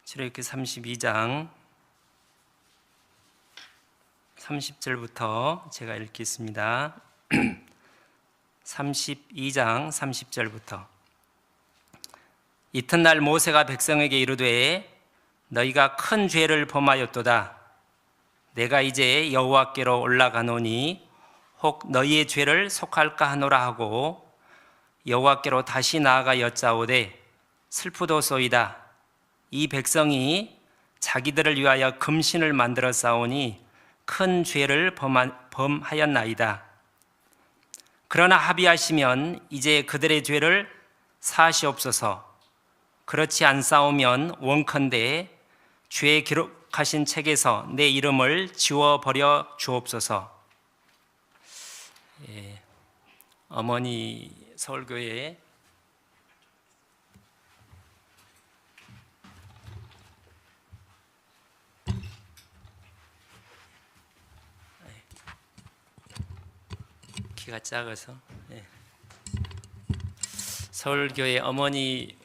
출애굽기 32장 30절부터 제가 읽겠습니다. 32장 30절부터. 이튿날 모세가 백성에게 이르되 너희가 큰 죄를 범하였도다. 내가 이제 여호와께로 올라가노니 혹 너희의 죄를 속할까 하노라 하고 여호와께로 다시 나아가 여짜오되 슬프도소이다. 이 백성이 자기들을 위하여 금신을 만들어 싸우니 큰 죄를 범하였나이다. 그러나 합의하시면 이제 그들의 죄를 사하시옵소서. 그렇지 않사오면 원컨대 죄 기록하신 책에서 내 이름을 지워버려 주옵소서. 어머니 서울교회 키가 작아서 서울교회 어머니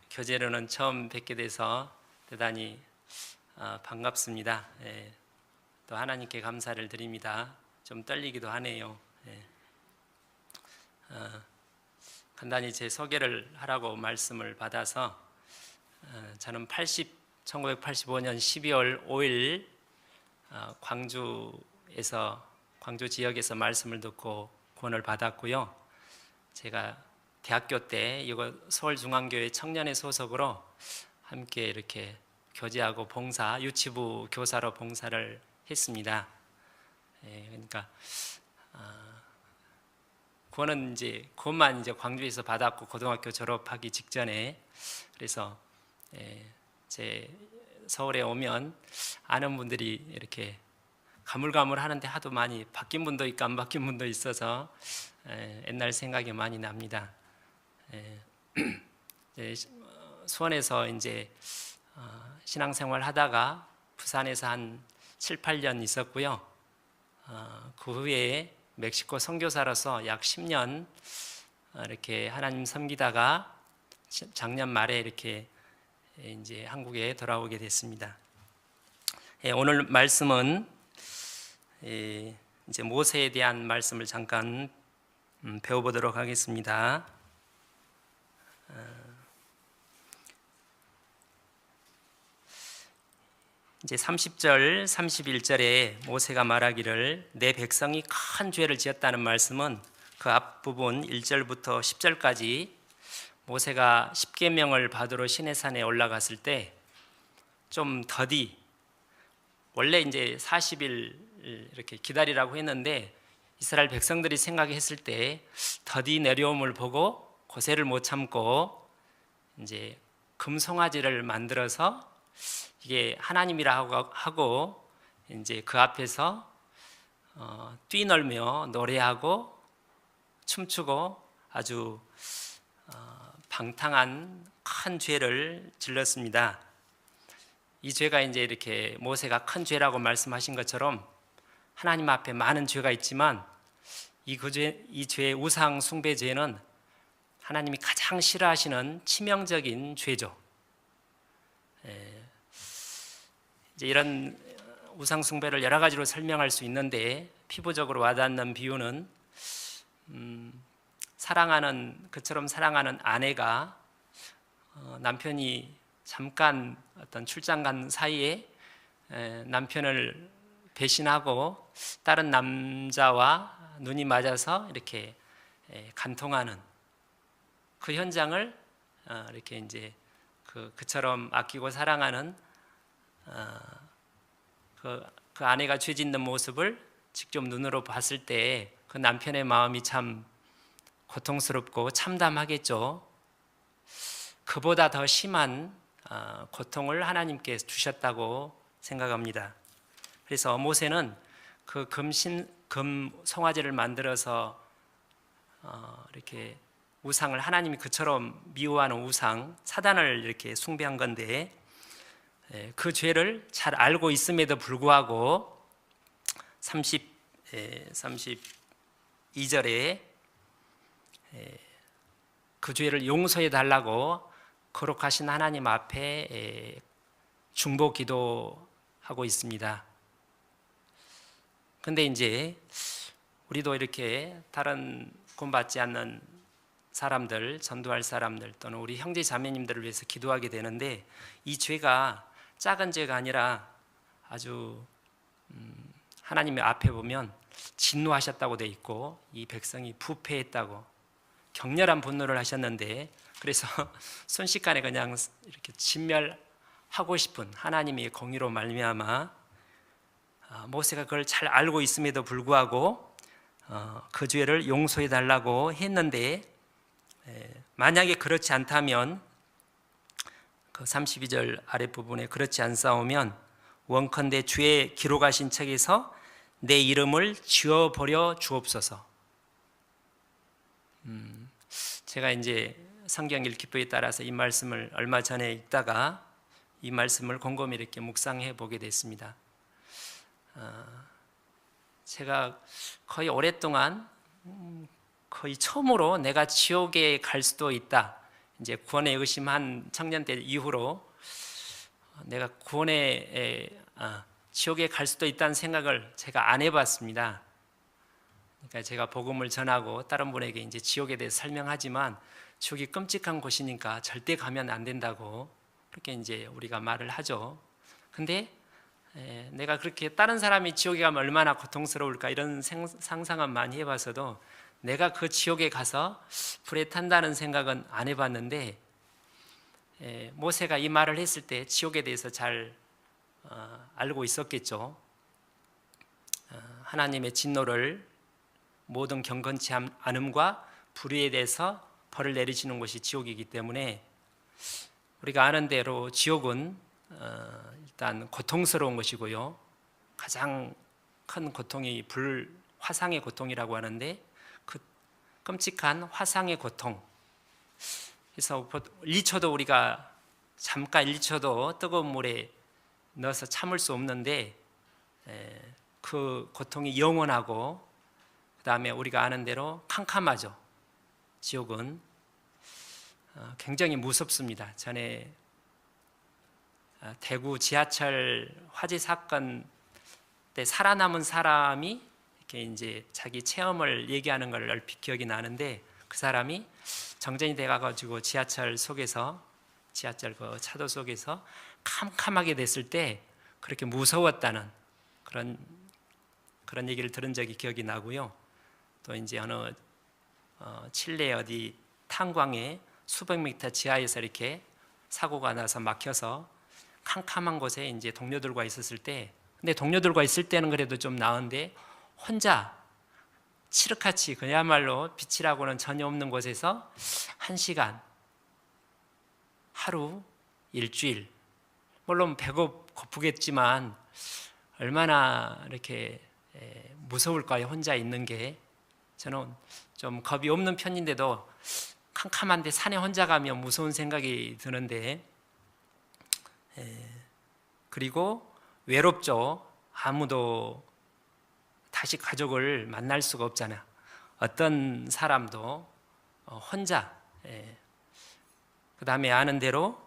교제로는 처음 뵙게 돼서 대단히 반갑습니다. 또 하나님께 감사를 드립니다. 좀 떨리기도 하네요. 간단히 제 소개를 하라고 말씀을 받아서 저는 1985년 12월 5일 광주 지역에서 말씀을 듣고 구원을 받았고요. 제가 대학교 때 이거 서울중앙교회 청년회 소속으로 함께 이렇게 교제하고 봉사, 유치부 교사로 봉사를 했습니다. 그러니까 구원은 구원만 광주에서 받았고 고등학교 졸업하기 직전에. 그래서 제 서울에 오면 아는 분들이 이렇게 가물가물하는데 하도 많이 바뀐 분도 있고 안 바뀐 분도 있어서 옛날 생각이 많이 납니다. 수원에서 신앙생활 하다가 부산에서 한 7, 8년 있었고요. 그 후에 멕시코 선교사로서 약 10년 이렇게 하나님 섬기다가 작년 말에 이렇게 한국에 돌아오게 됐습니다. 오늘 말씀은 모세에 대한 말씀을 잠깐 배워보도록 하겠습니다. 이제 30절, 31절에 모세가 말하기를 내 백성이 큰 죄를 지었다는 말씀은 그 앞부분 1절부터 10절까지 모세가 십계명을 받으러 시내산에 올라갔을 때 좀 더디, 원래 40일 이렇게 기다리라고 했는데 이스라엘 백성들이 생각했을 때 더디 내려옴을 보고 고세를 못 참고 금송아지를 만들어서 이게 하나님이라 하고 그 앞에서 뛰놀며 노래하고 춤추고 아주 방탕한 큰 죄를 질렀습니다. 이 죄가 이렇게 모세가 큰 죄라고 말씀하신 것처럼 하나님 앞에 많은 죄가 있지만 이 죄의 우상 숭배 죄는 하나님이 가장 싫어하시는 치명적인 죄죠. 이런 우상 숭배를 여러 가지로 설명할 수 있는데 피부적으로 와닿는 비유는 그처럼 사랑하는 아내가 남편이 잠깐 어떤 출장 간 사이에 남편을 배신하고 다른 남자와 눈이 맞아서 이렇게 간통하는 그 현장을 이렇게 그처럼 아끼고 사랑하는 그 아내가 죄 짓는 모습을 직접 눈으로 봤을 때 그 남편의 마음이 참 고통스럽고 참담하겠죠. 그보다 더 심한 고통을 하나님께 주셨다고 생각합니다. 그래서 모세는 그 금 송아지를 만들어서 이렇게 우상을, 하나님이 그처럼 미워하는 우상 사단을 이렇게 숭배한 건데 그 죄를 잘 알고 있음에도 불구하고 32절에 그 죄를 용서해 달라고 거룩하신 하나님 앞에 중보 기도하고 있습니다. 근데 이제 우리도 이렇게 다른 구원받지 않는 사람들, 전도할 사람들 또는 우리 형제 자매님들을 위해서 기도하게 되는데, 이 죄가 작은 죄가 아니라 아주 하나님의 앞에 보면 진노하셨다고 돼 있고, 이 백성이 부패했다고 격렬한 분노를 하셨는데, 그래서 순식간에 그냥 이렇게 진멸하고 싶은 하나님의 공의로 말미암아 모세가 그걸 잘 알고 있음에도 불구하고 그 죄를 용서해 달라고 했는데, 만약에 그렇지 않다면 그 32절 아랫부분에 그렇지 않사오면 원컨대 주의 기록하신 책에서 내 이름을 지워버려 주옵소서. 제가 이제 성경 읽기표에 따라서 이 말씀을 얼마 전에 읽다가 이 말씀을 곰곰이 이렇게 묵상해 보게 됐습니다. 제가 거의 오랫동안 거의 처음으로 내가 지옥에 갈 수도 있다, 이제 구원에 의심한 청년 때 이후로 내가 지옥에 갈 수도 있다는 생각을 제가 안 해봤습니다. 그러니까 제가 복음을 전하고 다른 분에게 이제 지옥에 대해서 설명하지만 지옥이 끔찍한 곳이니까 절대 가면 안 된다고 그렇게 이제 우리가 말을 하죠. 근데 내가 그렇게 다른 사람이 지옥에 가면 얼마나 고통스러울까 이런 상상은 많이 해봤어도 내가 그 지옥에 가서 불에 탄다는 생각은 안 해봤는데, 모세가 이 말을 했을 때 지옥에 대해서 잘 알고 있었겠죠. 하나님의 진노를 모든 경건치 않음과 불의에 대해서 벌을 내리시는 곳이 지옥이기 때문에, 우리가 아는 대로 지옥은 일단 고통스러운 것이고요, 가장 큰 고통이 화상의 고통이라고 하는데, 그 끔찍한 화상의 고통, 그래서 1초도 우리가 잠깐 1초도 뜨거운 물에 넣어서 참을 수 없는데, 그 고통이 영원하고 그 다음에 우리가 아는 대로 캄캄하죠. 지옥은 굉장히 무섭습니다. 전에 대구 지하철 화재 사건 때 살아남은 사람이 이렇게 이제 자기 체험을 얘기하는 걸 얼핏 기억이 나는데, 그 사람이 정전이 돼가지고 지하철 속에서, 지하철 그 차도 속에서 캄캄하게 됐을 때 그렇게 무서웠다는 그런 얘기를 들은 적이 기억이 나고요. 또 이제 어느 칠레 어디 탄광에 수백 미터 지하에서 이렇게 사고가 나서 막혀서 캄캄한 곳에 이제 동료들과 있었을 때, 근데 동료들과 있을 때는 그래도 좀 나은데 혼자 칠흑같이 그야말로 빛이라고는 전혀 없는 곳에서 1시간, 하루, 일주일, 물론 고프겠지만 얼마나 이렇게 무서울까요? 혼자 있는 게. 저는 좀 겁이 없는 편인데도 캄캄한데 산에 혼자 가면 무서운 생각이 드는데, 그리고 외롭죠. 아무도 다시 가족을 만날 수가 없잖아. 어떤 사람도 혼자. 그 다음에 아는 대로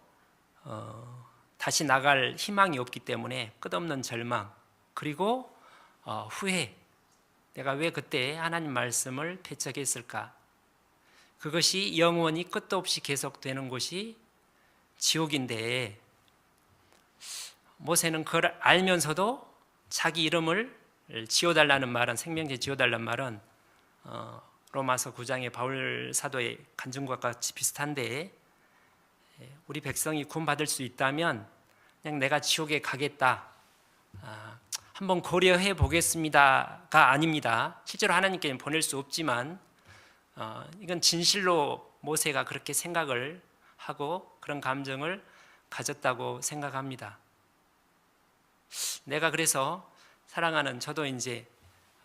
다시 나갈 희망이 없기 때문에 끝없는 절망, 그리고 후회. 내가 왜 그때 하나님 말씀을 배척했을까? 그것이 영원히 끝도 없이 계속되는 곳이 지옥인데, 모세는 그걸 알면서도 자기 이름을 지워달라는 말은, 생명제 지워달라는 말은 로마서 9장의 바울 사도의 간증과 같이 비슷한데, 우리 백성이 구원받을 수 있다면 그냥 내가 지옥에 가겠다, 한번 고려해 보겠습니다가 아닙니다. 실제로 하나님께는 보낼 수 없지만 이건 진실로 모세가 그렇게 생각을 하고 그런 감정을 가졌다고 생각합니다. 내가 그래서 사랑하는, 저도 이제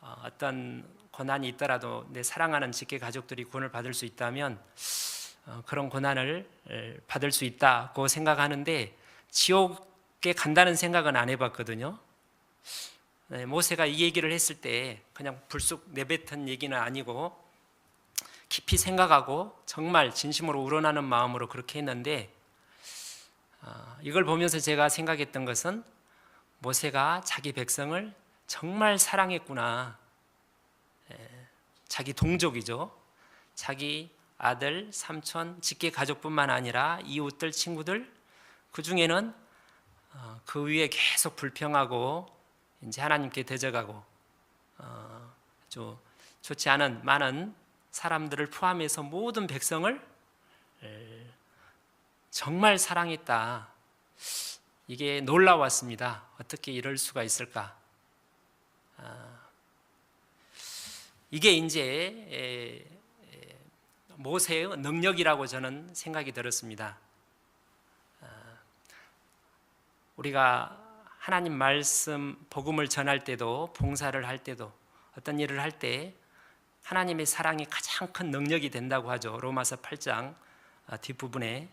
어떤 고난이 있더라도 내 사랑하는 직계 가족들이 구원을 받을 수 있다면 그런 고난을 받을 수 있다고 생각하는데, 지옥에 간다는 생각은 안 해봤거든요. 모세가 이 얘기를 했을 때 그냥 불쑥 내뱉은 얘기는 아니고 깊이 생각하고 정말 진심으로 우러나는 마음으로 그렇게 했는데, 이걸 보면서 제가 생각했던 것은 모세가 자기 백성을 정말 사랑했구나. 자기 동족이죠. 자기 아들, 삼촌, 직계 가족뿐만 아니라 이웃들, 친구들, 그 중에는 그 위에 계속 불평하고 이제 하나님께 대적하고 아주 좋지 않은 많은 사람들을 포함해서 모든 백성을 정말 사랑했다. 이게 놀라웠습니다. 어떻게 이럴 수가 있을까? 이게 이제 모세의 능력이라고 저는 생각이 들었습니다. 우리가 하나님 말씀 복음을 전할 때도 봉사를 할 때도 어떤 일을 할 때 하나님의 사랑이 가장 큰 능력이 된다고 하죠. 로마서 8장 뒷부분에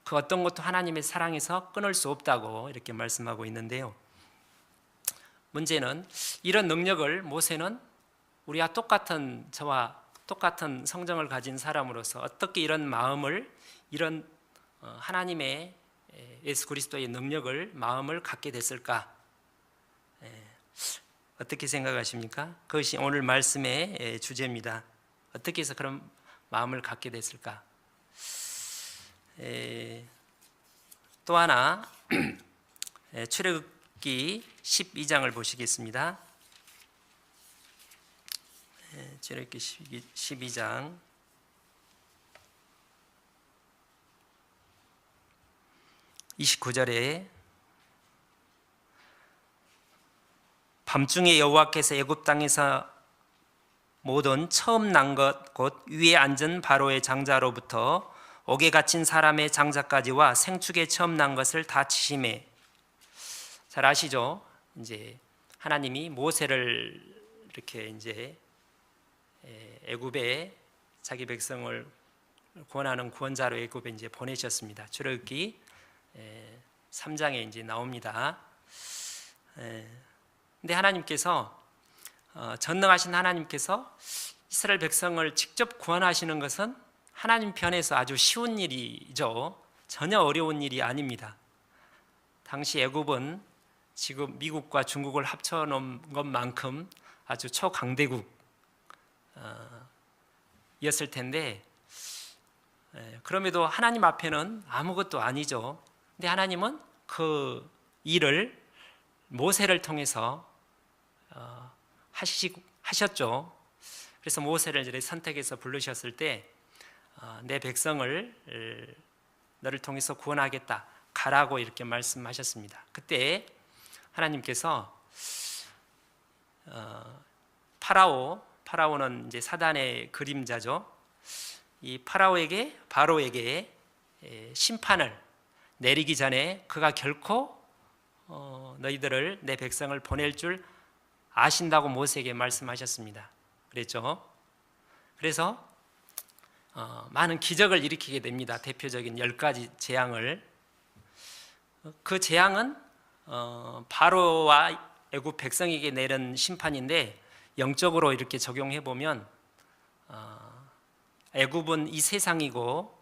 그 어떤 것도 하나님의 사랑에서 끊을 수 없다고 이렇게 말씀하고 있는데요. 문제는 이런 능력을 모세는 우리와 똑같은 저와 똑같은 성정을 가진 사람으로서 어떻게 이런 마음을 이런 하나님의 예수 그리스도의 능력을 마음을 갖게 됐을까? 어떻게 생각하십니까? 그것이 오늘 말씀의 주제입니다. 어떻게 해서 그런 마음을 갖게 됐을까? 또 하나 출애굽기 12장을 보시겠습니다. 출애굽기 12장 29절에 밤중에 여호와께서 애굽 땅에서 모든 처음 난 것 곧 위에 앉은 바로의 장자로부터 옥에 갇힌 사람의 장자까지와 생축에 처음 난 것을 다 치심해. 잘 아시죠? 이제 하나님이 모세를 이렇게 이제 애굽에 자기 백성을 구원하는 구원자로 애굽에 이제 보내셨습니다. 출애굽기 3장에 이제 나옵니다. 근데 하나님께서 전능하신 하나님께서 이스라엘 백성을 직접 구원하시는 것은 하나님 편에서 아주 쉬운 일이죠. 전혀 어려운 일이 아닙니다. 당시 애굽은 지금 미국과 중국을 합쳐놓은 것만큼 아주 초강대국이었을 텐데 그럼에도 하나님 앞에는 아무것도 아니죠. 근데 하나님은 그 일을 모세를 통해서 하셨죠. 그래서 모세를 이제 선택해서 부르셨을 때 내 백성을 너를 통해서 구원하겠다. 가라고 이렇게 말씀하셨습니다. 그때 하나님께서 파라오는 이제 사단의 그림자죠. 이 바로에게 심판을 내리기 전에 그가 결코 너희들을 내 백성을 보낼 줄 아신다고 모세에게 말씀하셨습니다. 그랬죠. 그래서 많은 기적을 일으키게 됩니다. 대표적인 10가지 재앙을. 그 재앙은 바로와 애굽 백성에게 내린 심판인데 영적으로 이렇게 적용해 보면 애굽은 이 세상이고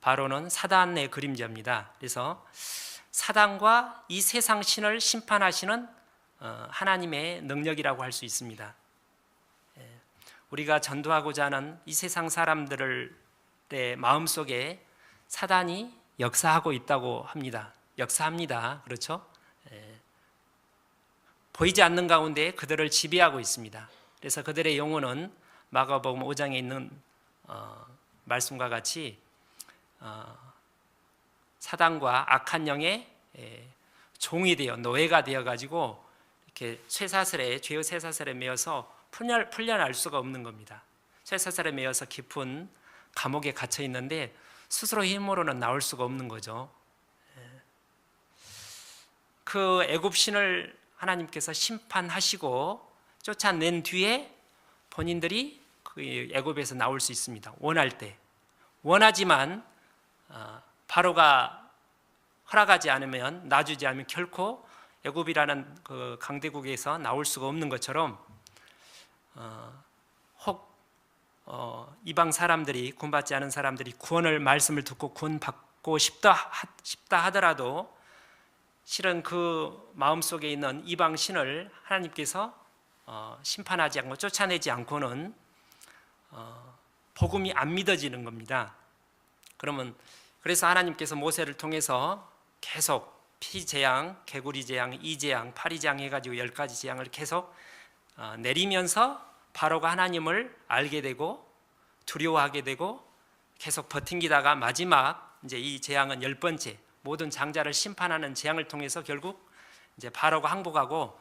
바로는 사단의 그림자입니다. 그래서 사단과 이 세상 신을 심판하시는 하나님의 능력이라고 할 수 있습니다. 우리가 전도하고자 하는 이 세상 사람들의 마음속에 사단이 역사하고 있다고 합니다. 역사합니다. 그렇죠? 보이지 않는 가운데 그들을 지배하고 있습니다. 그래서 그들의 영혼은 마가복음 5장에 있는 말씀과 같이 사단과 악한 영의 종이 되어 노예가 되어 가지고 이렇게 죄의 쇠사슬에 매여서 풀려날 수가 없는 겁니다. 쇠사슬에 매여서 깊은 감옥에 갇혀 있는데 스스로 힘으로는 나올 수가 없는 거죠. 그 애굽 신을 하나님께서 심판하시고 쫓아낸 뒤에 본인들이 그 애굽에서 나올 수 있습니다. 원할 때. 원하지만 바로가 허락하지 않으면 놔주지 않으면 결코 애굽이라는 그 강대국에서 나올 수가 없는 것처럼 혹 이방 사람들이 구원받지 않은 사람들이 말씀을 듣고 받고 싶다 하더라도 실은 그 마음속에 있는 이방 신을 하나님께서 심판하지 않고 쫓아내지 않고는 복음이 안 믿어지는 겁니다. 그래서 하나님께서 모세를 통해서 계속 피재앙, 개구리재앙, 이재앙, 파리재앙 해가지고 10가지 재앙을 계속 내리면서 바로가 하나님을 알게 되고 두려워하게 되고 계속 버팅기다가 마지막 이제 이 재앙은 10번째 모든 장자를 심판하는 재앙을 통해서 결국 이제 바로가 항복하고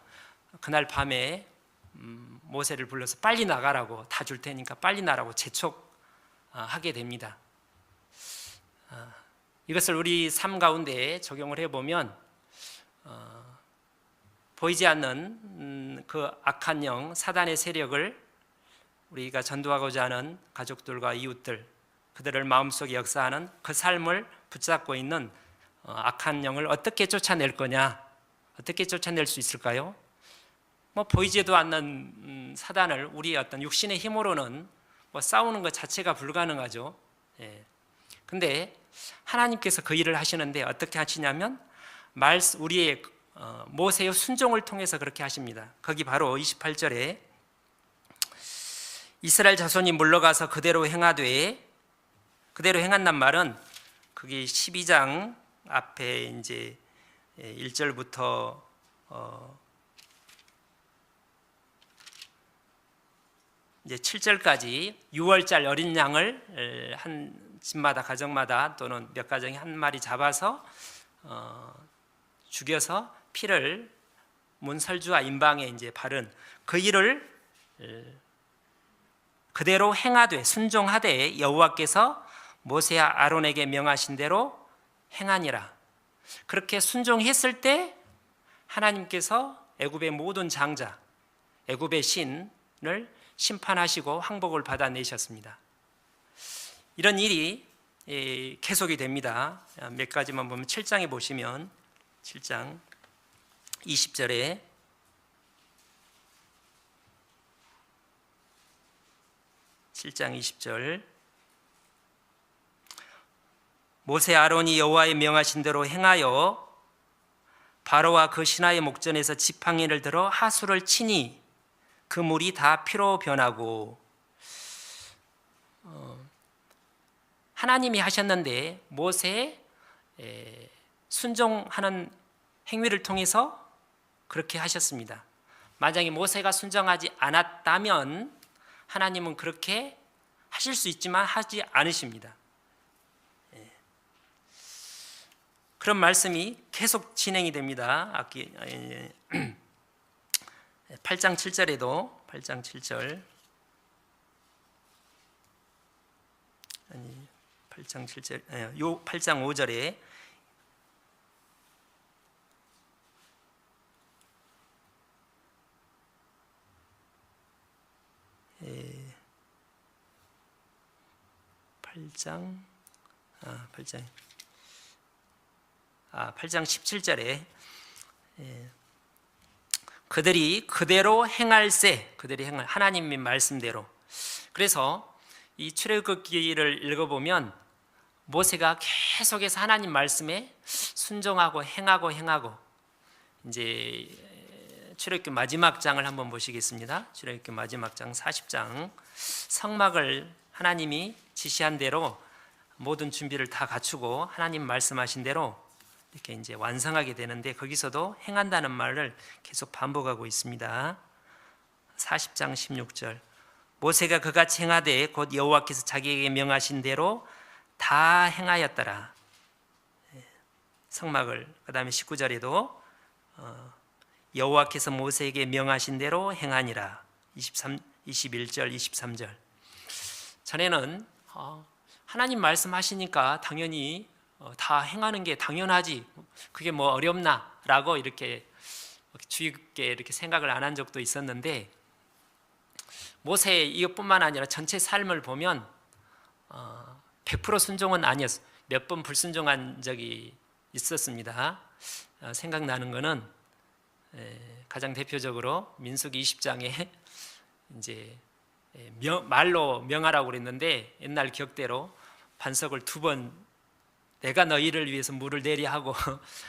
그날 밤에 모세를 불러서 빨리 나가라고, 다 줄 테니까 빨리 나라고 재촉하게 됩니다. 이것을 우리 삶 가운데 적용을 해보면 보이지 않는 그 악한 영, 사단의 세력을 우리가 전도하고자 하는 가족들과 이웃들, 그들을 마음속에 역사하는 그 삶을 붙잡고 있는 악한 영을 어떻게 쫓아낼 거냐, 어떻게 쫓아낼 수 있을까요? 보이지도 않는 사단을 우리 어떤 육신의 힘으로는 싸우는 것 자체가 불가능하죠. 근데 하나님께서 그 일을 하시는데 어떻게 하시냐면 우리의 모세의 순종을 통해서 그렇게 하십니다. 거기 바로 28절에 이스라엘 자손이 물러가서 그대로 행하되, 그대로 행한단 말은 거기 12장 앞에 이제 1절부터 이제 7절까지 6월절 어린 양을 한 집마다, 가정마다 또는 몇 가정이 한 마리 잡아서 죽여서 피를 문설주와 임방에 이제 바른 그 일을 그대로 행하되 순종하되 여호와께서 모세와 아론에게 명하신 대로 행하니라. 그렇게 순종했을 때 하나님께서 애굽의 모든 장자, 애굽의 신을 심판하시고 항복을 받아내셨습니다. 이런 일이 계속이 됩니다. 몇 가지만 보면 7장에 보시면 7장 20절에 모세 아론이 여호와의 명하신 대로 행하여 바로와 그 신하의 목전에서 지팡이를 들어 하수를 치니 그 물이 다 피로 변하고. 하나님이 하셨는데 모세의 순종하는 행위를 통해서 그렇게 하셨습니다. 만약에 모세가 순종하지 않았다면 하나님은 그렇게 하실 수 있지만 하지 않으십니다. 그런 말씀이 계속 진행이 됩니다. 8장 7절에도 8장 7절 8장 7절 요 8장 5절에 (8장 17절에) 그들이 그대로 행할세, 그들이 행할 하나님의 말씀대로. 그래서 이 출애굽기를 읽어보면 모세가 계속해서 하나님 말씀에 순종하고 행하고 이제 출애굽기 마지막 장을 한번 보시겠습니다. 출애굽기 마지막 장 40장 성막을 하나님이 지시한 대로 모든 준비를 다 갖추고 하나님 말씀하신 대로 이렇게 이제 완성하게 되는데 거기서도 행한다는 말을 계속 반복하고 있습니다. 40장 16절 모세가 그같이 행하되 곧 여호와께서 자기에게 명하신 대로 다 행하였더라. 성막을. 그 다음에 19절에도 여호와께서 모세에게 명하신 대로 행하니라. 21절 23절 전에는 하나님 말씀하시니까 당연히 다 행하는 게 당연하지, 그게 뭐 어렵나 라고 이렇게 주의 깊게 이렇게 생각을 안 한 적도 있었는데 모세의 이것뿐만 아니라 전체 삶을 보면 100% 순종은 아니었어요. 몇 번 불순종한 적이 있었습니다. 생각나는 거는 가장 대표적으로 민수기 20장에 이제 말로 명하라고 그랬는데 옛날 기억대로 반석을 2번 내가 너희를 위해서 물을 내리 하고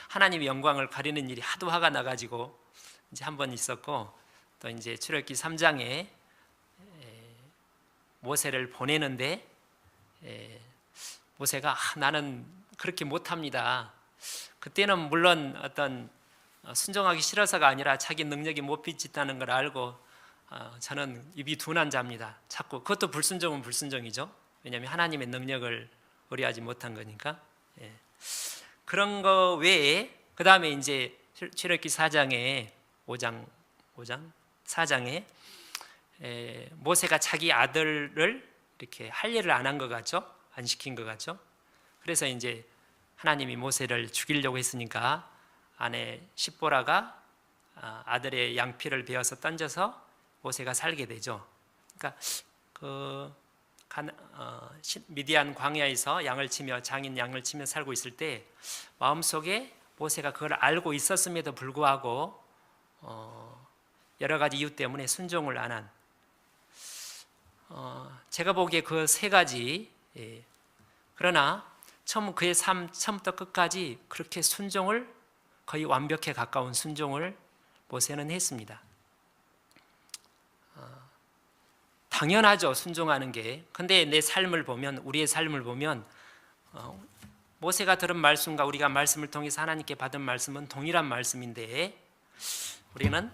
하나님의 영광을 가리는 일이 하도 화가 나가지고 이제 한 번 있었고, 또 이제 출애굽기 3장에 모세를 보내는데 모세가 나는 그렇게 못합니다. 그때는 물론 어떤 순종하기 싫어서가 아니라 자기 능력이 못 비친다는 걸 알고 저는 입이 둔한 자입니다. 자꾸 그것도 불순종은 불순종이죠. 왜냐하면 하나님의 능력을 의뢰하지 못한 거니까. 그런 거 외에 그 다음에 이제 출애굽기 4장에 4장에 모세가 자기 아들을 이렇게 할 일을 안 한 것 같죠? 안 시킨 것 같죠? 그래서 이제 하나님이 모세를 죽이려고 했으니까 아내 십보라가 아들의 양피를 베어서 던져서 모세가 살게 되죠. 그러니까 미디안 광야에서 양을 치며 장인 양을 치며 살고 있을 때 마음속에 모세가 그걸 알고 있었음에도 불구하고 여러 가지 이유 때문에 순종을 안 한, 제가 보기에 그 세 가지, 그러나 그의 삶 처음부터 끝까지 그렇게 순종을, 거의 완벽에 가까운 순종을 모세는 했습니다. 당연하죠, 순종하는 게. 근데 내 삶을 보면, 우리의 삶을 보면 모세가 들은 말씀과 우리가 말씀을 통해서 하나님께 받은 말씀은 동일한 말씀인데, 우리는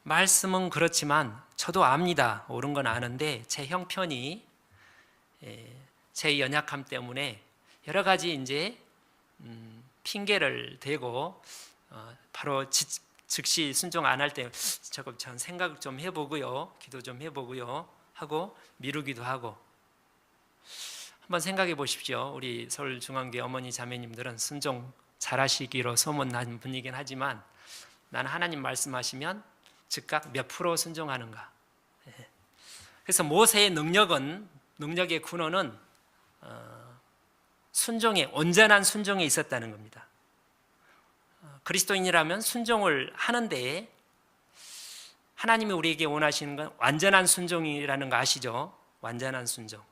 말씀은 그렇지만 저도 압니다. 옳은 건 아는데 제 형편이, 제 연약함 때문에 여러 가지 이제 핑계를 대고 바로 즉시 순종 안 할 때 조금 전 생각 좀 해보고요, 기도 좀 해보고요 하고 미루기도 하고. 한번 생각해 보십시오. 우리 서울중앙교회 어머니 자매님들은 순종 잘하시기로 소문난 분이긴 하지만 나는 하나님 말씀하시면 즉각 몇 프로 순종하는가. 그래서 모세의 능력의 근원은 순종에, 온전한 순종에 있었다는 겁니다. 그리스도인이라면 순종을 하는데 하나님이 우리에게 원하시는 건 완전한 순종이라는 거 아시죠? 완전한 순종.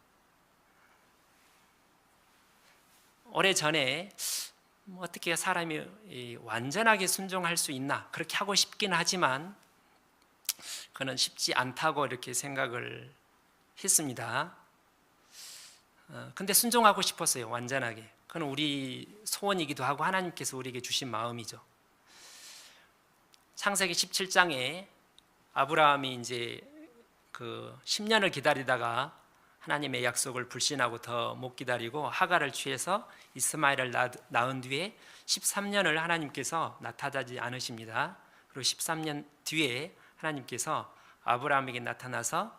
오래전에 어떻게 사람이 완전하게 순종할 수 있나 그렇게 하고 싶긴 하지만 그는 쉽지 않다고 이렇게 생각을 했습니다. 근데 순종하고 싶었어요, 완전하게. 그건 우리 소원이기도 하고 하나님께서 우리에게 주신 마음이죠. 창세기 17장에 아브라함이 이제 그 10년을 기다리다가 하나님의 약속을 불신하고 더 못 기다리고 하갈을 취해서 이스마엘을 낳은 뒤에 13년을 하나님께서 나타나지 않으십니다. 그리고 13년 뒤에 하나님께서 아브라함에게 나타나서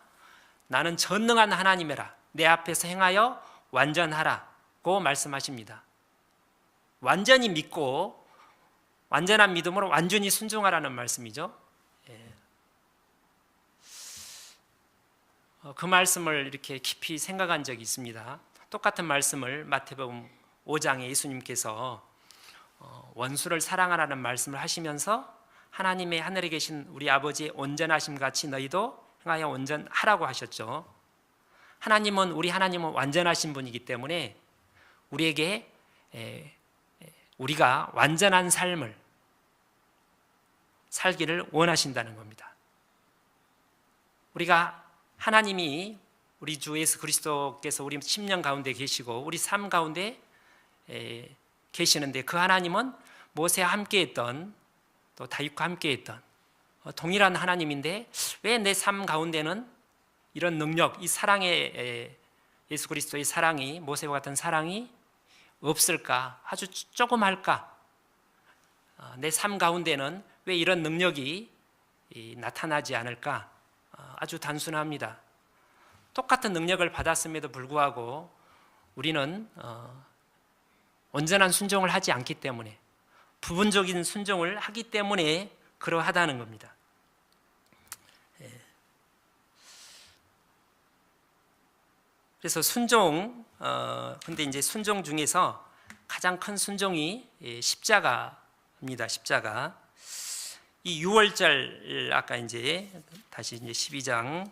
나는 전능한 하나님이라, 내 앞에서 행하여 완전하라고 말씀하십니다. 완전히 믿고 완전한 믿음으로 완전히 순종하라는 말씀이죠. 그 말씀을 이렇게 깊이 생각한 적이 있습니다. 똑같은 말씀을 마태복음 5장에 예수님께서 원수를 사랑하라는 말씀을 하시면서 하나님의 하늘에 계신 우리 아버지의 온전하심 같이 너희도 행하여 온전하라고 하셨죠. 우리 하나님은 완전하신 분이기 때문에 우리에게 우리가 완전한 삶을 살기를 원하신다는 겁니다. 우리가 하나님이 우리 주 예수 그리스도께서 우리 심령 가운데 계시고 우리 삶 가운데 계시는데, 그 하나님은 모세와 함께했던, 또 다윗과 함께했던 동일한 하나님인데 왜 내 삶 가운데는 이런 능력, 이 사랑의 예수 그리스도의 사랑이, 모세와 같은 사랑이 없을까? 아주 조금 할까? 내 삶 가운데는 왜 이런 능력이 나타나지 않을까? 아주 단순합니다. 똑같은 능력을 받았음에도 불구하고 우리는 온전한 순종을 하지 않기 때문에, 부분적인 순종을 하기 때문에 그러하다는 겁니다. 그래서 순종, 근데 이제 순종 중에서 가장 큰 순종이 십자가입니다. 십자가. 이 6월절, 아까 이제 다시 이제 12장,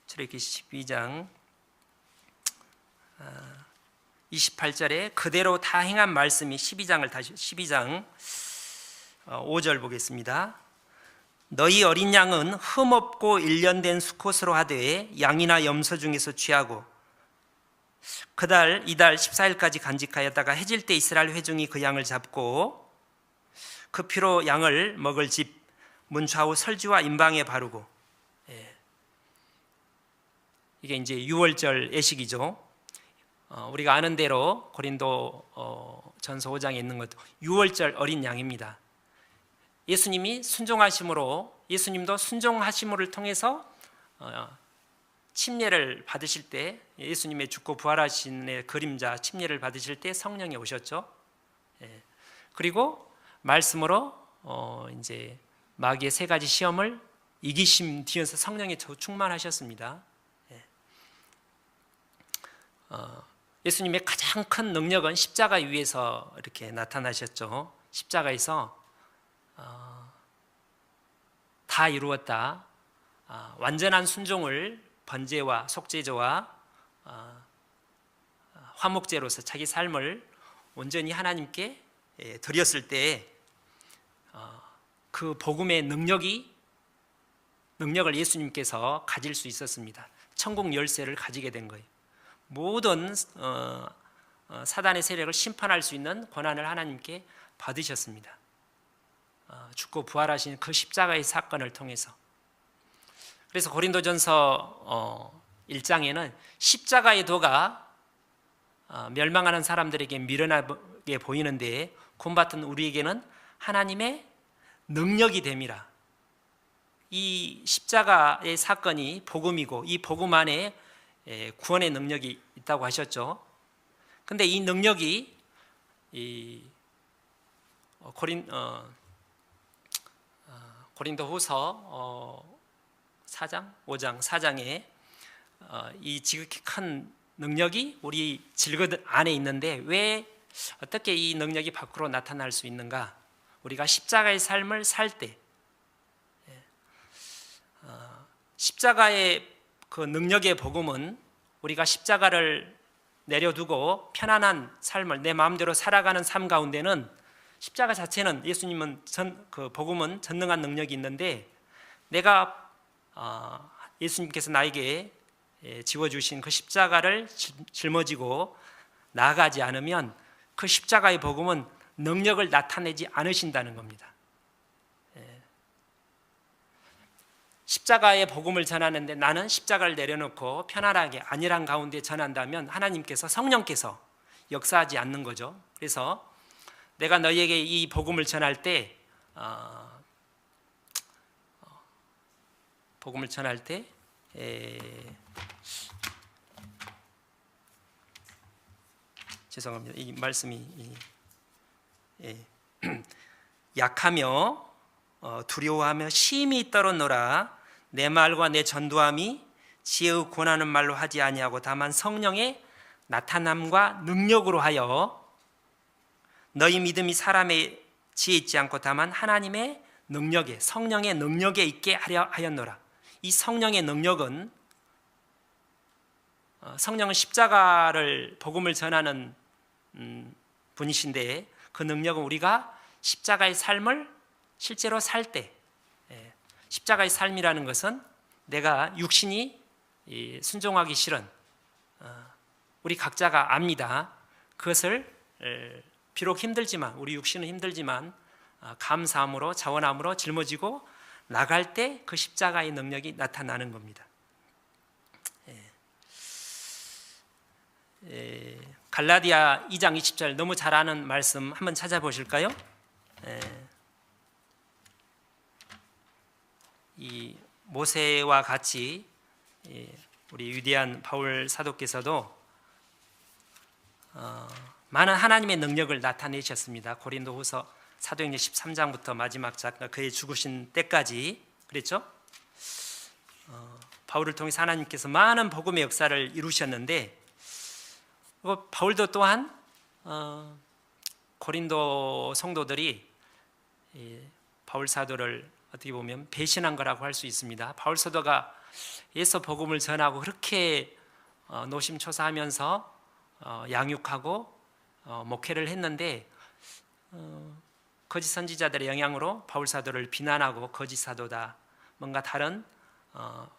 출애굽기 12장 28절에 그대로 다 행한 말씀이 12장 5절 보겠습니다. 너희 어린 양은 흠없고 일련된 수컷으로 하되 양이나 염소 중에서 취하고 그달 이달 14일까지 간직하였다가 해질 때 이스라엘 회중이 그 양을 잡고 그 피로 양을 먹을 집 문 좌우 설주와 임방에 바르고, 이게 이제 6월절 예식이죠. 우리가 아는 대로 고린도 전서 5장에 있는 것도 6월절 어린 양입니다. 예수님이 순종하심으로, 예수님도 순종하심을 통해서 침례를 받으실 때, 예수님의 죽고 부활하신의 그림자 침례를 받으실 때 성령이 오셨죠. 그리고 말씀으로 이제 마귀의 세 가지 시험을 이기심 뒤에서 성령이 충만하셨습니다. 예수님의 가장 큰 능력은 십자가 위에서 이렇게 나타나셨죠. 십자가에서 다 이루었다, 완전한 순종을 번제와 속죄제와 화목제로서 자기 삶을 온전히 하나님께 드렸을 때 그 복음의 능력을 예수님께서 가질 수 있었습니다. 천국 열쇠를 가지게 된 거예요. 모든 사단의 세력을 심판할 수 있는 권한을 하나님께 받으셨습니다. 죽고 부활하신 그 십자가의 사건을 통해서. 그래서 고린도전서 1장에는 십자가의 도가 멸망하는 사람들에게 미련하게 보이는데 본받은 우리에게는 하나님의 능력이 됨이라. 이 십자가의 사건이 복음이고 이 복음 안에 구원의 능력이 있다고 하셨죠. 근데 이 능력이 고린도후서 4장, 5장, 4장에 이 지극히 큰 능력이 우리 질것 안에 있는데 왜 어떻게 이 능력이 밖으로 나타날 수 있는가? 우리가 십자가의 삶을 살 때 십자가의 그 능력의 복음은 우리가 십자가를 내려두고 편안한 삶을 내 마음대로 살아가는 삶 가운데는 십자가 자체는 예수님은 그 복음은 전능한 능력이 있는데 내가 예수님께서 나에게 지워주신 그 십자가를 짊어지고 나아가지 않으면 그 십자가의 복음은 능력을 나타내지 않으신다는 겁니다. 십자가의 복음을 전하는데 나는 십자가를 내려놓고 편안하게 안일한 가운데 전한다면 하나님께서, 성령께서 역사하지 않는 거죠. 그래서 내가 너희에게 이 복음을 전할 때 죄송합니다. 이 말씀이 약하며 두려워하며 심히 떨었노라. 내 말과 내 전도함이 지혜의 권하는 말로 하지 아니하고 다만 성령의 나타남과 능력으로 하여 너희 믿음이 사람의 지혜 있지 않고 다만 하나님의 능력에, 성령의 능력에 있게 하려 하였노라. 이 성령의 능력은 성령은 십자가를 복음을 전하는 분이신데 그 능력은 우리가 십자가의 삶을 실제로 살 때, 십자가의 삶이라는 것은 내가 육신이 순종하기 싫은 우리 각자가 압니다. 그것을 비록 힘들지만, 우리 육신은 힘들지만 감사함으로, 자원함으로 짊어지고 나갈 때 그 십자가의 능력이 나타나는 겁니다. 갈라디아 2장 20절 너무 잘 아는 말씀 한번 찾아보실까요? 이 모세와 같이 우리 위대한 바울 사도께서도 많은 하나님의 능력을 나타내셨습니다. 고린도후서 사도행전 13장부터 마지막 장 그의 죽으신 때까지 그랬죠. 바울을 통해서 하나님께서 많은 복음의 역사를 이루셨는데 바울도 또한 고린도 성도들이 바울 사도를 어떻게 보면 배신한 거라고 할 수 있습니다. 바울 사도가 예수 복음을 전하고 그렇게 노심초사하면서 양육하고 목회를 했는데 거짓 선지자들의 영향으로 바울 사도를 비난하고 거짓 사도다, 뭔가 다른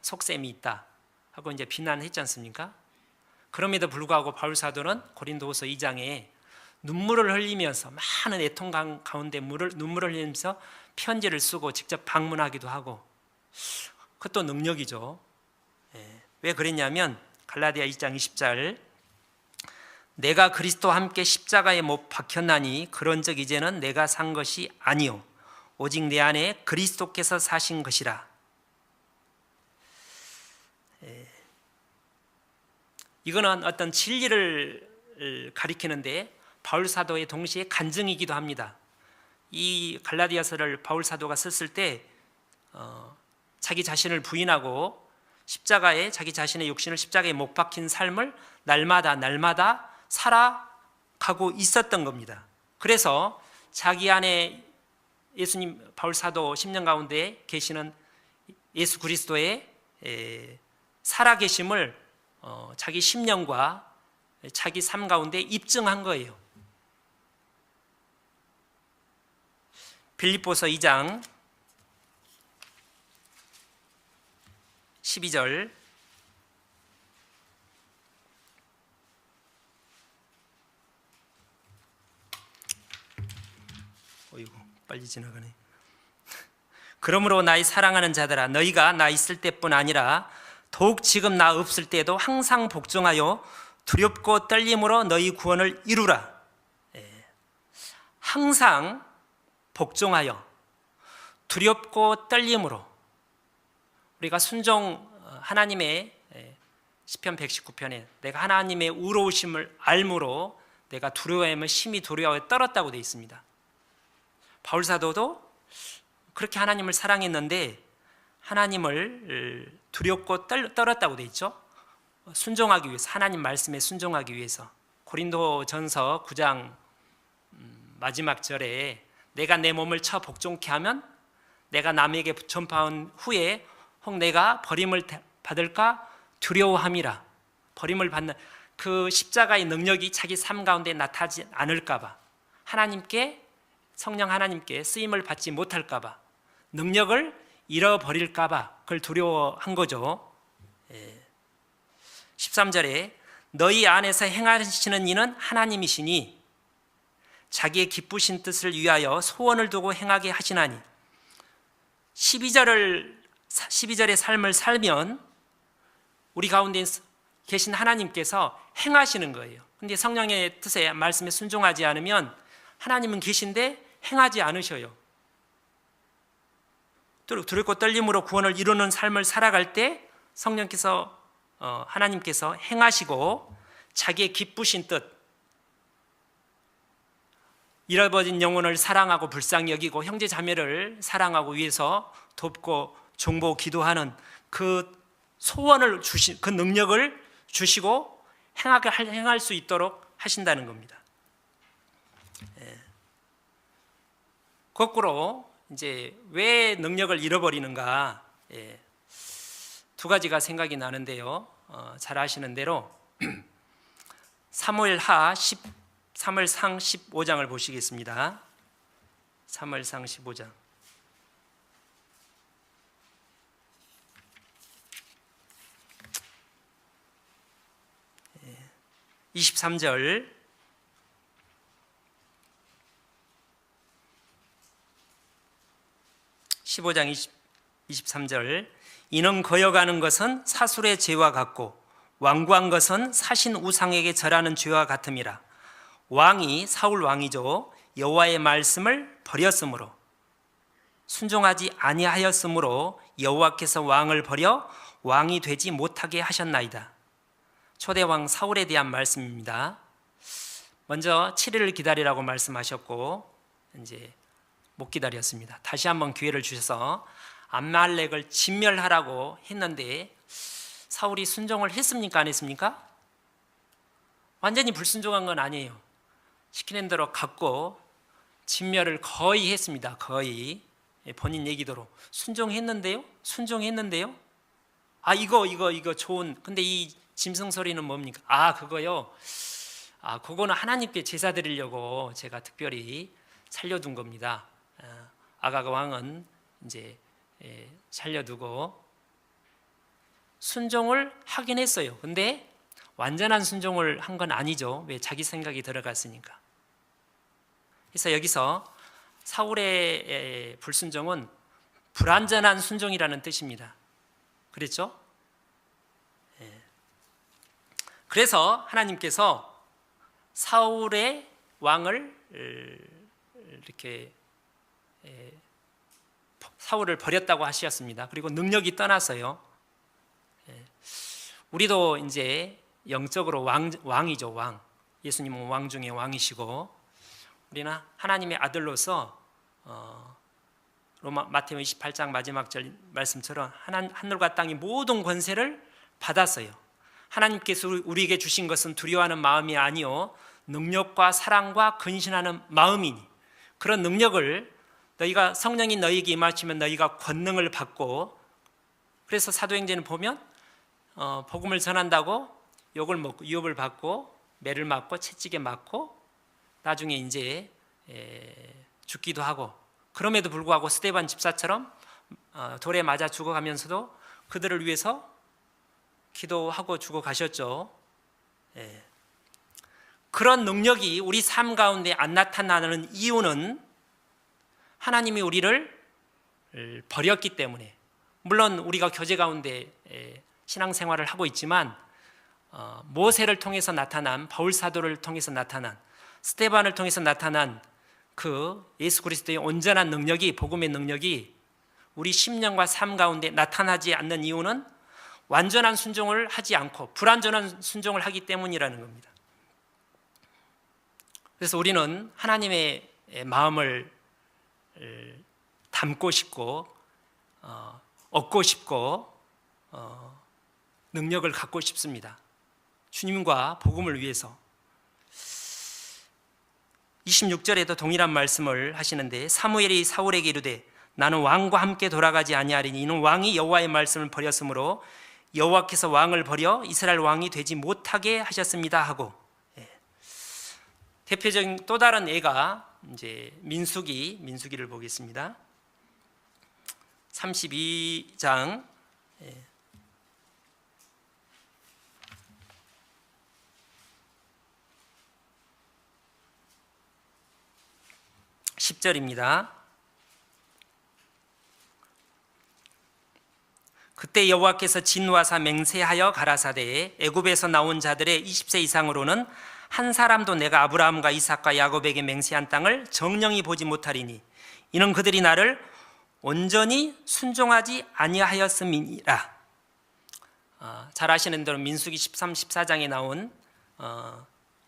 속셈이 있다 하고 이제 비난했지 않습니까? 그럼에도 불구하고 바울 사도는 고린도후서 2장에 눈물을 흘리면서, 많은 애통 가운데 눈물을 흘리면서 편지를 쓰고 직접 방문하기도 하고, 그것도 능력이죠. 왜 그랬냐면 갈라디아 2장 20절, 내가 그리스도와 함께 십자가에 못 박혔나니 그런즉 이제는 내가 산 것이 아니요 오직 내 안에 그리스도께서 사신 것이라. 이거는 어떤 진리를 가리키는데 바울 사도의 동시에 간증이기도 합니다. 이 갈라디아서를 바울 사도가 썼을 때 자기 자신을 부인하고 십자가에, 자기 자신의 육신을 십자가에 못 박힌 삶을 날마다 살아가고 있었던 겁니다. 그래서 자기 안에 예수님, 바울 사도 10년 가운데 계시는 예수 그리스도의 살아계심을 자기 10년과 자기 삶 가운데 입증한 거예요. 빌립보서 2장 12절, 어이구 빨리 지나가네. 그러므로 나의 사랑하는 자들아, 너희가 나 있을 때뿐 아니라 더욱 지금 나 없을 때에도 항상 복종하여 두렵고 떨림으로 너희 구원을 이루라. 항상 복종하여 두렵고 떨림으로, 우리가 하나님의 시편 119편에 내가 하나님의 의로우심을 알므로 내가 두려워함을 심히 두려워해 떨었다고 되어 있습니다. 바울 사도도 그렇게 하나님을 사랑했는데 하나님을 두렵고 떨었다고 되어 있죠. 순종하기 위해서, 하나님 말씀에 순종하기 위해서. 고린도전서 9장 마지막 절에 내가 내 몸을 쳐 복종케 하면 내가 남에게 전파한 후에 혹 내가 버림을 받을까 두려워함이라. 버림을 받는 그 십자가의 능력이 자기 삶 가운데 나타나지 않을까 봐, 성령 하나님께 쓰임을 받지 못할까 봐, 능력을 잃어버릴까 봐 그걸 두려워한 거죠. 13절에 너희 안에서 행하시는 이는 하나님이시니 자기의 기쁘신 뜻을 위하여 소원을 두고 행하게 하시나니. 12절의 삶을 살면 우리 가운데 계신 하나님께서 행하시는 거예요. 근데 성령의 뜻에, 말씀에 순종하지 않으면 하나님은 계신데 행하지 않으셔요. 두렵고 떨림으로 구원을 이루는 삶을 살아갈 때 성령께서, 하나님께서 행하시고 자기의 기쁘신 뜻, 잃어버린 영혼을 사랑하고 불쌍히 여기고 형제 자매를 사랑하고 위해서 돕고 중보 기도하는 그 소원을 주신, 그 능력을 주시고 행할 수 있도록 하신다는 겁니다. 거꾸로 이제 왜 능력을 잃어버리는가, 두 가지가 생각이 나는데요. 잘 아시는 대로 사무엘상 15장을 보시겠습니다. 사무엘상 15장 23절, (15장 23절) 이는 거여가는 것은 사술의 죄와 같고 완고한 것은 사신 우상에게 절하는 죄와 같음이라. 왕이, 사울 왕이죠, 여호와의 말씀을 버렸으므로, 순종하지 아니하였으므로 여호와께서 왕을 버려 왕이 되지 못하게 하셨나이다. 초대왕 사울에 대한 말씀입니다. 먼저 7일을 기다리라고 말씀하셨고 이제 못 기다렸습니다. 다시 한번 기회를 주셔서 암말렉을 진멸하라고 했는데 사울이 순종을 했습니까? 안 했습니까? 완전히 불순종한 건 아니에요. 시키는 대로 갔고 진멸을 거의 했습니다. 거의. 본인 얘기대로 순종했는데요. 이거 좋은, 근데 이 짐승 소리는 뭡니까? 그거요, 그거는 하나님께 제사 드리려고 제가 특별히 살려둔 겁니다. 아각 왕은 이제 살려두고 순종을 하긴 했어요. 근데 완전한 순종을 한 건 아니죠. 왜? 자기 생각이 들어갔으니까. 그래서 여기서 사울의 불순종은 불완전한 순종이라는 뜻입니다. 그랬죠? 그래서 하나님께서 사울의 왕을 이렇게 사울을 버렸다고 하셨습니다. 그리고 능력이 떠났어요. 우리도 이제 영적으로 왕이죠, 왕. 예수님은 왕 중에 왕이시고 우리는 하나님의 아들로서 마태복음 28장 마지막 절 말씀처럼 하늘과 땅의 모든 권세를 받았어요. 하나님께서 우리에게 주신 것은 두려워하는 마음이 아니요 능력과 사랑과 근신하는 마음이니, 그런 능력을 너희가 성령이 너희에게 임하시면 너희가 권능을 받고, 그래서 사도행전을 보면 복음을 전한다고 욕을 먹고 유업을 받고 매를 맞고 채찍에 맞고 나중에 이제 죽기도 하고, 그럼에도 불구하고 스데반 집사처럼 돌에 맞아 죽어가면서도 그들을 위해서 기도하고 죽어가셨죠. 그런 능력이 우리 삶 가운데 안 나타나는 이유는 하나님이 우리를 버렸기 때문에, 물론 우리가 교제 가운데 신앙생활을 하고 있지만 모세를 통해서 나타난, 바울 사도를 통해서 나타난, 스데반을 통해서 나타난 그 예수 그리스도의 온전한 능력이, 복음의 능력이 우리 심령과 삶 가운데 나타나지 않는 이유는 완전한 순종을 하지 않고 불완전한 순종을 하기 때문이라는 겁니다. 그래서 우리는 하나님의 마음을 담고 싶고 얻고 싶고 능력을 갖고 싶습니다. 주님과 복음을 위해서. 26절에도 동일한 말씀을 하시는데, 사무엘이 사울에게 이르되 나는 왕과 함께 돌아가지 아니하리니 이는 왕이 여호와의 말씀을 버렸으므로 여호와께서 왕을 버려 이스라엘 왕이 되지 못하게 하셨습니다 하고, 대표적인 또 다른 예가 이제 민수기를 보겠습니다. 32장 10절입니다. 그때 여호와께서 진와사 맹세하여 가라사대 애굽에서 나온 자들의 20세 이상으로는 한 사람도 내가 아브라함과 이삭과 야곱에게 맹세한 땅을 정령이 보지 못하리니 이는 그들이 나를 온전히 순종하지 아니하였음이니라. 잘 아시는 대로 민수기 13, 14장에 나온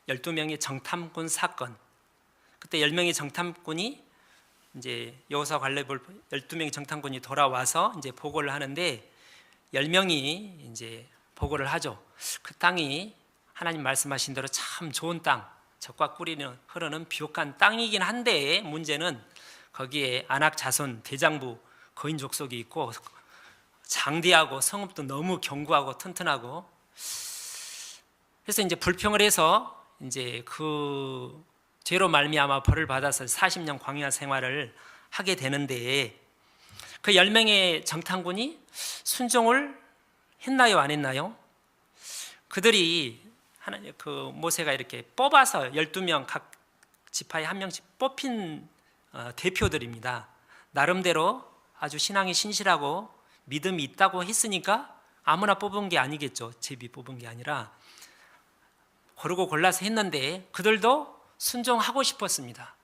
12명의 정탐꾼 사건, 그때 10명의 정탐꾼이 이제 여호수아 갈렙을 12명의 정탐꾼이 돌아와서 이제 보고를 하는데 10명이 이제 보고를 하죠. 그 땅이 하나님 말씀하신 대로 참 좋은 땅, 젖과 꿀이 흐르는 비옥한 땅이긴 한데 문제는 거기에 아낙 자손 대장부 거인 족속이 있고 장대하고 성읍도 너무 견고하고 튼튼하고, 그래서 이제 불평을 해서 이제 그 죄로 말미암아 벌을 받아서 40년 광야 생활을 하게 되는데, 그 10명의 정탐꾼이 순종을 했나요, 안 했나요? 그들이 그 모세가 이렇게 뽑아서 12명 각 지파에 한 명씩 뽑힌 대표들입니다. 나름대로 아주 신앙이 신실하고 믿음이 있다고 했으니까 아무나 뽑은 게 아니겠죠. 제비 뽑은 게 아니라 고르고 골라서 했는데 그들도 순종하고 싶었습니다.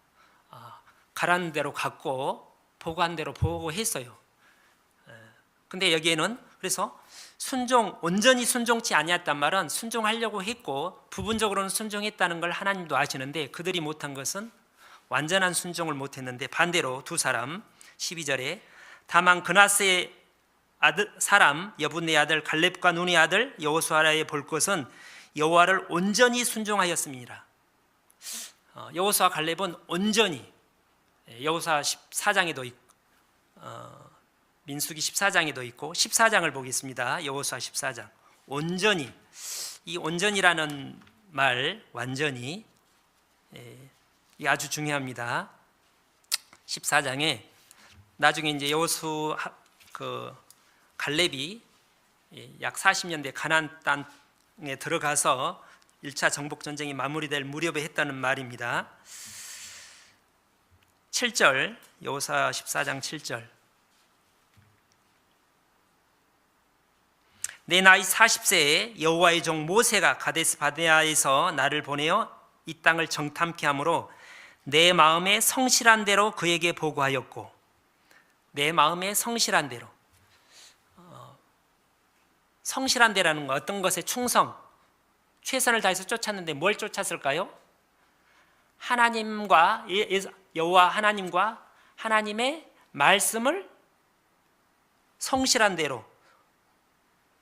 가라는 대로 갔고 보고한 대로 보고했어요. 근데 여기에는 그래서 온전히 순종치 아니었단 말은 순종하려고 했고 부분적으로는 순종했다는 걸 하나님도 아시는데 그들이 못한 것은 완전한 순종을 못했는데, 반대로 두 사람 12절에 다만 그나스의 아들 사람 여분의 아들 갈렙과 눈의 아들 여호수아의 볼 것은 여호와를 온전히 순종하였습니다. 여호수아 갈렙은 온전히, 여호수아 14장에도 있고 민수기 14장에도 있고 14장을 보겠습니다. 여호수아 14장. 온전히, 이 온전이라는 말 완전히 이게 아주 중요합니다. 14장에 나중에 이제 여호수 갈렙이 약 40년 대 가나안 땅에 들어가서 1차 정복 전쟁이 마무리될 무렵에 했다는 말입니다. 7절, 여호수아 14장 7절. 내 나이 40세에 여호와의 종 모세가 가데스 바네아에서 나를 보내어 이 땅을 정탐케 하므로 내 마음에 성실한 대로 그에게 보고하였고, 내 마음에 성실한 대로, 성실한 대라는 건 어떤 것에 충성, 최선을 다해서 쫓았는데 뭘 쫓았을까요? 하나님과 여호와 하나님과 하나님의 말씀을 성실한 대로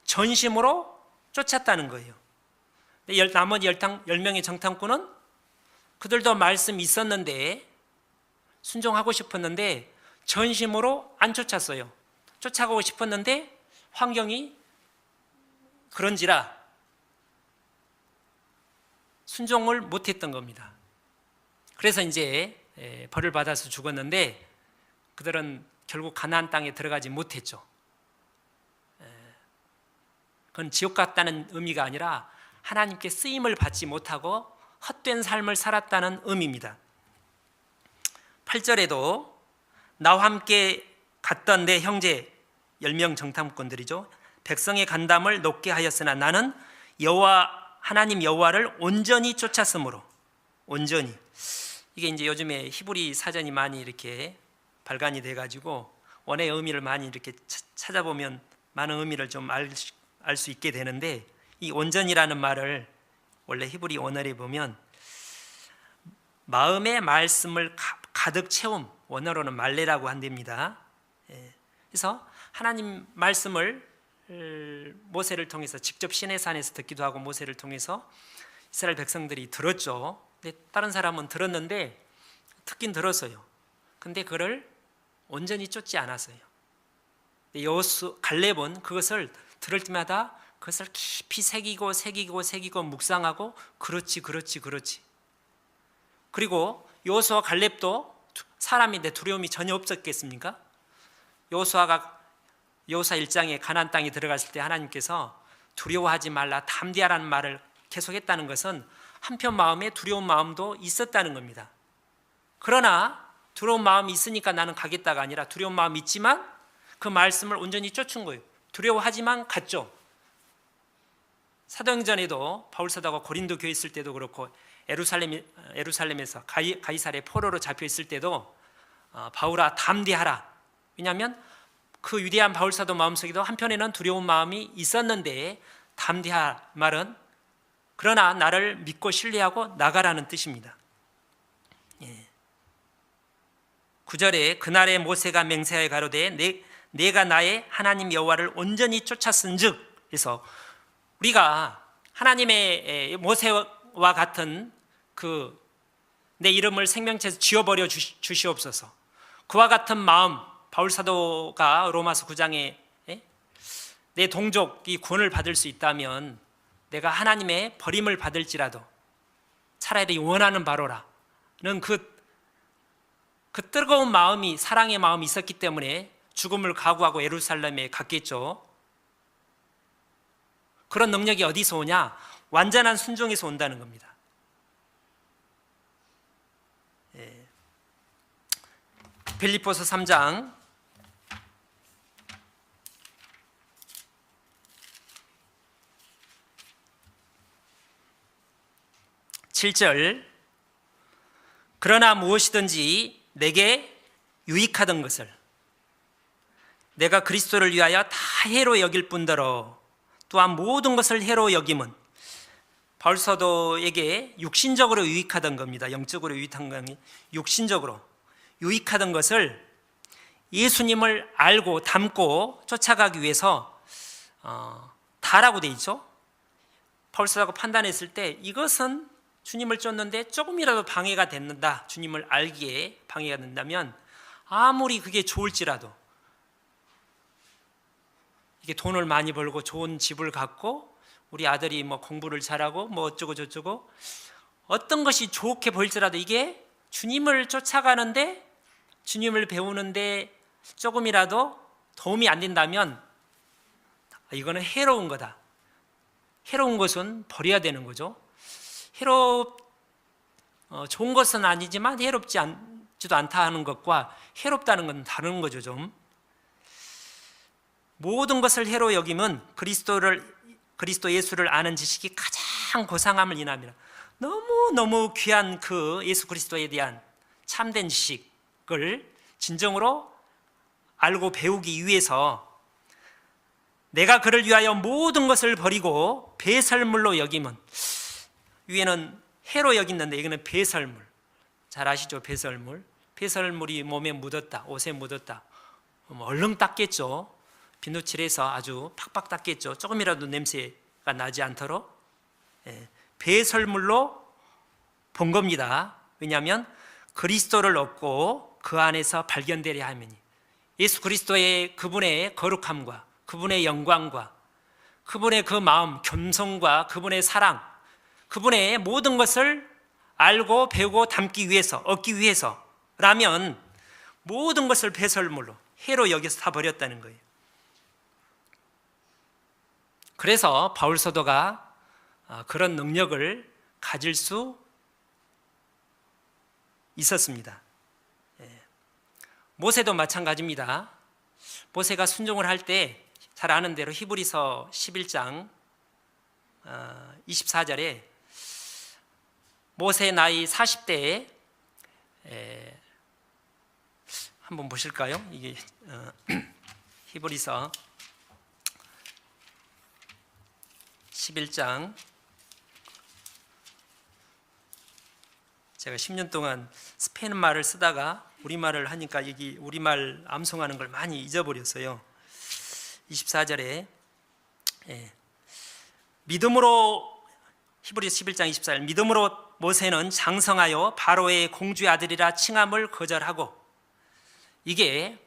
전심으로 쫓았다는 거예요. 나머지 10명의 정탐꾼은 그들도 말씀이 있었는데 순종하고 싶었는데 전심으로 안 쫓았어요. 쫓아가고 싶었는데 환경이 그런지라 순종을 못했던 겁니다. 그래서 이제 벌을 받아서 죽었는데 그들은 결국 가나안 땅에 들어가지 못했죠. 그건 지옥 같다는 의미가 아니라 하나님께 쓰임을 받지 못하고 헛된 삶을 살았다는 의미입니다. 8절에도 나와 함께 갔던 내 형제 10명 정탐꾼들이죠. 백성의 간담을 높게 하였으나 나는 하나님 여호와를 온전히 쫓았으므로, 온전히, 이게 이제 요즘에 히브리 사전이 많이 이렇게 발간이 돼가지고 원의 의미를 많이 이렇게 찾아보면 많은 의미를 좀 알 수 있게 되는데, 이 온전이라는 말을 원래 히브리 원어에 보면 마음의 말씀을 가득 채움, 원어로는 말레라고 한답니다. 그래서 하나님 말씀을 모세를 통해서 직접 시내산에서 듣기도 하고 모세를 통해서 이스라엘 백성들이 들었죠. 근데 다른 사람은 들었는데 듣긴 들었어요. 근데 그를 온전히 쫓지 않았어요. 여호수 갈렙은 그것을 들을 때마다 그것을 깊이 새기고 묵상하고 그렇지. 그리고 여호수아 갈렙도 사람인데 두려움이 전혀 없었겠습니까? 여호수아 1장에 가나안 땅에 들어갔을 때 하나님께서 두려워하지 말라 담대하라는 말을 계속했다는 것은 한편 마음에 두려운 마음도 있었다는 겁니다. 그러나 두려운 마음이 있으니까 나는 가겠다가 아니라 두려운 마음이 있지만 그 말씀을 온전히 쫓은 거예요. 두려워하지만 갔죠. 사도행전에도 바울사도가 고린도 교회 있을 때도 그렇고 에루살렘에서 가이사랴 포로로 잡혀 있을 때도 바울아 담대하라. 왜냐하면 그 위대한 바울사도 마음속에도 한편에는 두려운 마음이 있었는데 담대할 말은 그러나 나를 믿고 신뢰하고 나가라는 뜻입니다. 9절에 그날에 모세가 맹세하여 가로되 내가 나의 하나님 여호와를 온전히 쫓았은즉, 그래서 우리가 하나님의 모세와 같은 내 이름을 생명책에서 지워버려 주시옵소서. 그와 같은 마음, 바울사도가 로마서 9장에 내 동족이 구원을 받을 수 있다면 내가 하나님의 버림을 받을지라도 차라리 원하는 바로라는 그 뜨거운 마음이, 사랑의 마음이 있었기 때문에 죽음을 각오하고 예루살렘에 갔겠죠. 그런 능력이 어디서 오냐? 완전한 순종에서 온다는 겁니다. 빌립보서 3장 7절, 그러나 무엇이든지 내게 유익하던 것을 내가 그리스도를 위하여 다 해로 여길 뿐더러 또한 모든 것을 해로 여김은, 바울사도에게 육신적으로 유익하던 겁니다. 영적으로 유익한 것이 육신적으로 유익하던 것을 예수님을 알고 닮고 쫓아가기 위해서 다라고 돼 있죠. 바울사도가 판단했을 때 이것은 주님을 쫓는데 조금이라도 방해가 된다, 주님을 알기에 방해가 된다면 아무리 그게 좋을지라도, 이게 돈을 많이 벌고 좋은 집을 갖고 우리 아들이 뭐 공부를 잘하고 뭐 어쩌고 저쩌고 어떤 것이 좋게 보일지라도 이게 주님을 쫓아가는데, 주님을 배우는데 조금이라도 도움이 안 된다면 이거는 해로운 거다. 해로운 것은 버려야 되는 거죠. 좋은 것은 아니지만 해롭지도 않다 하는 것과 해롭다는 건 다른 거죠. 좀 모든 것을 해로 여김은 그리스도 예수를 아는 지식이 가장 고상함을 인합니다. 너무 귀한 그 예수 그리스도에 대한 참된 지식을 진정으로 알고 배우기 위해서 내가 그를 위하여 모든 것을 버리고 배설물로 여김은, 위에는 해로 여긴다는데 이거는 배설물, 잘 아시죠? 배설물이 몸에 묻었다, 옷에 묻었다, 얼른 닦겠죠. 비누칠해서 아주 팍팍 닦겠죠. 조금이라도 냄새가 나지 않도록 배설물로 본 겁니다. 왜냐하면 그리스도를 얻고 그 안에서 발견되려 하면, 예수 그리스도의 그분의 거룩함과 그분의 영광과 그분의 그 마음, 겸손과 그분의 사랑, 그분의 모든 것을 알고 배우고 담기 위해서, 얻기 위해서라면 모든 것을 배설물로, 해로 여겨서 다 버렸다는 거예요. 그래서 바울 사도가 그런 능력을 가질 수 있었습니다. 모세도 마찬가지입니다. 모세가 순종을 할 때 잘 아는 대로 히브리서 11장 24절에 모세 나이 40대에 한번 보실까요? 이게 히브리서 11장, 제가 10년 동안 스페인 말을 쓰다가 우리말을 하니까 여기 우리말 암송하는 걸 많이 잊어버렸어요. 24절에 믿음으로, 히브리서 11장 24절, 믿음으로 모세는 장성하여 바로의 공주의 아들이라 칭함을 거절하고, 이게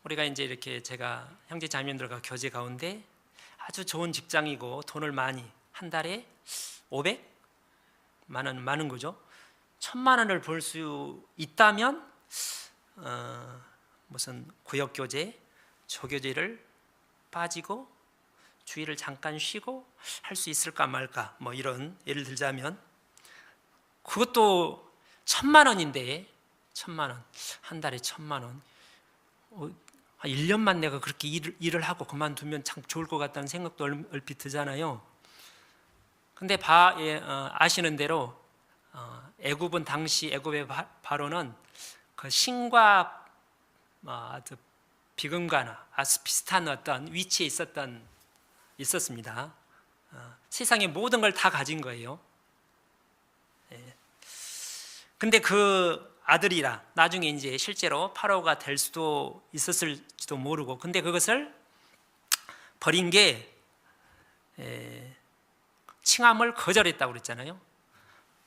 우리가 이제 이렇게 제가 형제 자매들과 교제 가운데 아주 좋은 직장이고 돈을 많이, 한 달에 500만 원 많은 거죠. 1000만 원을 벌 수 있다면 무슨 구역교제, 조교제를 빠지고 주일을 잠깐 쉬고 할 수 있을까 말까, 뭐 이런, 예를 들자면 그것도 1000만 원인데 1000만 원, 한 달에 1000만 원, 1년만 내가 그렇게 일을 하고 그만두면 참 좋을 것 같다는 생각도 얼핏 드잖아요. 근데 아시는 대로 애굽은, 당시 애굽의 바로는 그 신과 아주 비근가나 아주 비슷한 어떤 위치에 있었습니다. 세상의 모든 걸 다 가진 거예요. 근데 그 아들이라 나중에 이제 실제로 파라오가 될 수도 있었을지도 모르고, 근데 그것을 버린 게 칭함을 거절했다고 그랬잖아요.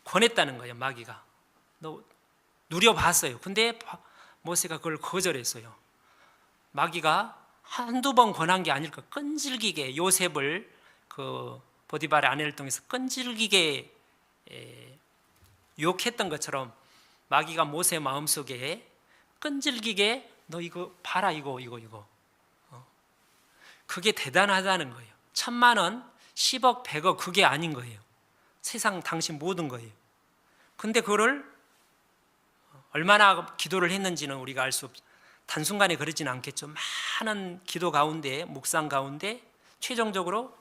권했다는 거예요. 마귀가 누려봤어요. 근데 모세가 그걸 거절했어요. 마귀가 한두 번 권한 게 아닐까, 끈질기게 요셉을 그 보디발의 아내를 통해서 끈질기게 유혹했던 것처럼 마귀가 모세 마음속에 끈질기게 너 이거 봐라, 이거 그게 대단하다는 거예요. 1000만 원, 10억, 100억 그게 아닌 거예요. 세상 당신 모든 거예요. 근데 그거를 얼마나 기도를 했는지는 우리가 알 수 없어요. 단순간에 그러지는 않겠죠. 많은 기도 가운데, 묵상 가운데 최종적으로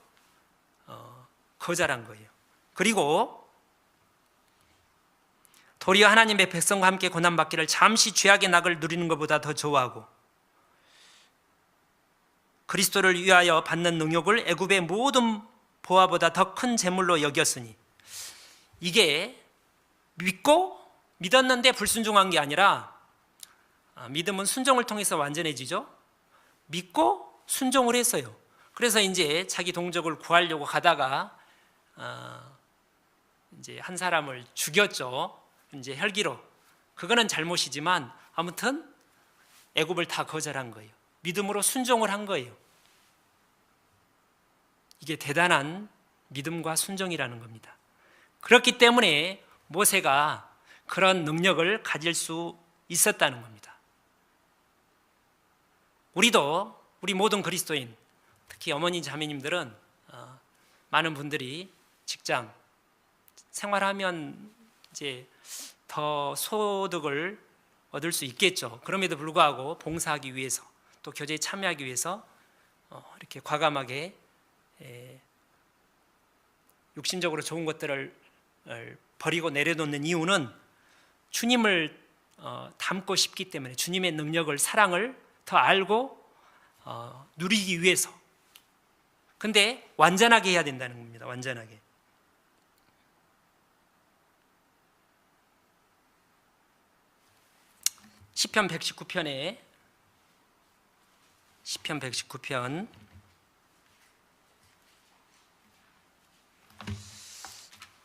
거절한 거예요. 그리고 도리어 하나님의 백성과 함께 고난받기를 잠시 죄악의 낙을 누리는 것보다 더 좋아하고 그리스도를 위하여 받는 능욕을 애굽의 모든 보화보다 더 큰 재물로 여겼으니, 이게 믿었는데 불순종한 게 아니라, 믿음은 순종을 통해서 완전해지죠. 믿고 순종을 했어요. 그래서 이제 자기 동족을 구하려고 가다가 이제 한 사람을 죽였죠. 이제 혈기로. 그거는 잘못이지만 아무튼 애굽을 다 거절한 거예요. 믿음으로 순종을 한 거예요. 이게 대단한 믿음과 순종이라는 겁니다. 그렇기 때문에 모세가 그런 능력을 가질 수 있었다는 겁니다. 우리 모든 그리스도인, 특히 어머니 자매님들은 많은 분들이 직장 생활하면 이제 더 소득을 얻을 수 있겠죠. 그럼에도 불구하고 봉사하기 위해서, 또 교제에 참여하기 위해서 이렇게 과감하게 육신적으로 좋은 것들을 버리고 내려놓는 이유는 주님을 닮고 싶기 때문에, 주님의 능력을, 사랑을 더 알고 누리기 위해서. 근데 완전하게 해야 된다는 겁니다. 완전하게. 시편 119편에 시편 119편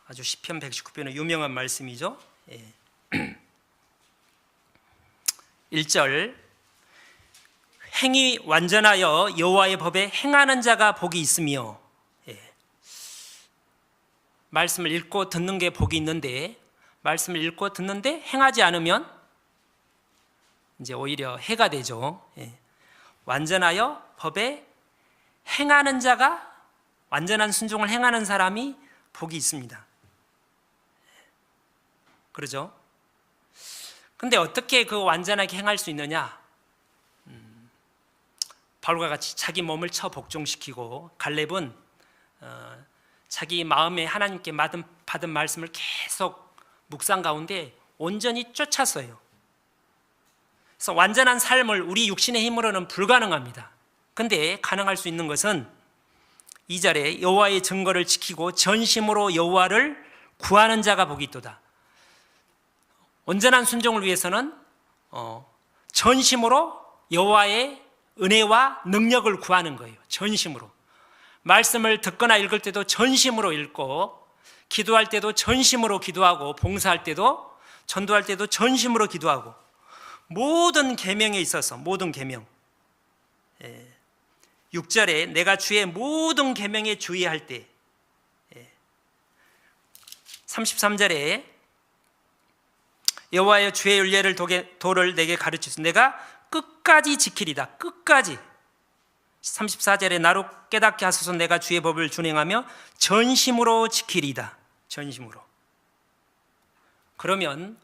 아주 시편 119편의 유명한 말씀이죠. 1절 행위 완전하여 여호와의 법에 행하는 자가 복이 있으며, 말씀을 읽고 듣는 게 복이 있는데, 말씀을 읽고 듣는데 행하지 않으면 이제 오히려 해가 되죠. 완전하여 법에 행하는 자가, 완전한 순종을 행하는 사람이 복이 있습니다. 그러죠? 근데 어떻게 그 완전하게 행할 수 있느냐? 바울과 같이 자기 몸을 쳐 복종시키고, 갈렙은 자기 마음에 하나님께 받은 말씀을 계속 묵상 가운데 온전히 쫓았어요. 그래서 완전한 삶을 우리 육신의 힘으로는 불가능합니다. 근데 가능할 수 있는 것은 2절에 여호와의 증거를 지키고 전심으로 여호와를 구하는 자가 복이 있도다. 온전한 순종을 위해서는 전심으로 여호와의 은혜와 능력을 구하는 거예요. 전심으로. 말씀을 듣거나 읽을 때도 전심으로 읽고, 기도할 때도 전심으로 기도하고, 봉사할 때도, 전도할 때도 전심으로 기도하고, 모든 계명에 있어서, 모든 계명. 6절에 내가 주의 모든 계명에 주의할 때, 33절에 여호와여 주의 율례를 도를 내게 가르치소서. 내가 끝까지 지키리다. 끝까지. 34절에 나로 깨닫게 하소서. 내가 주의 법을 준행하며 전심으로 지키리다. 전심으로. 그러면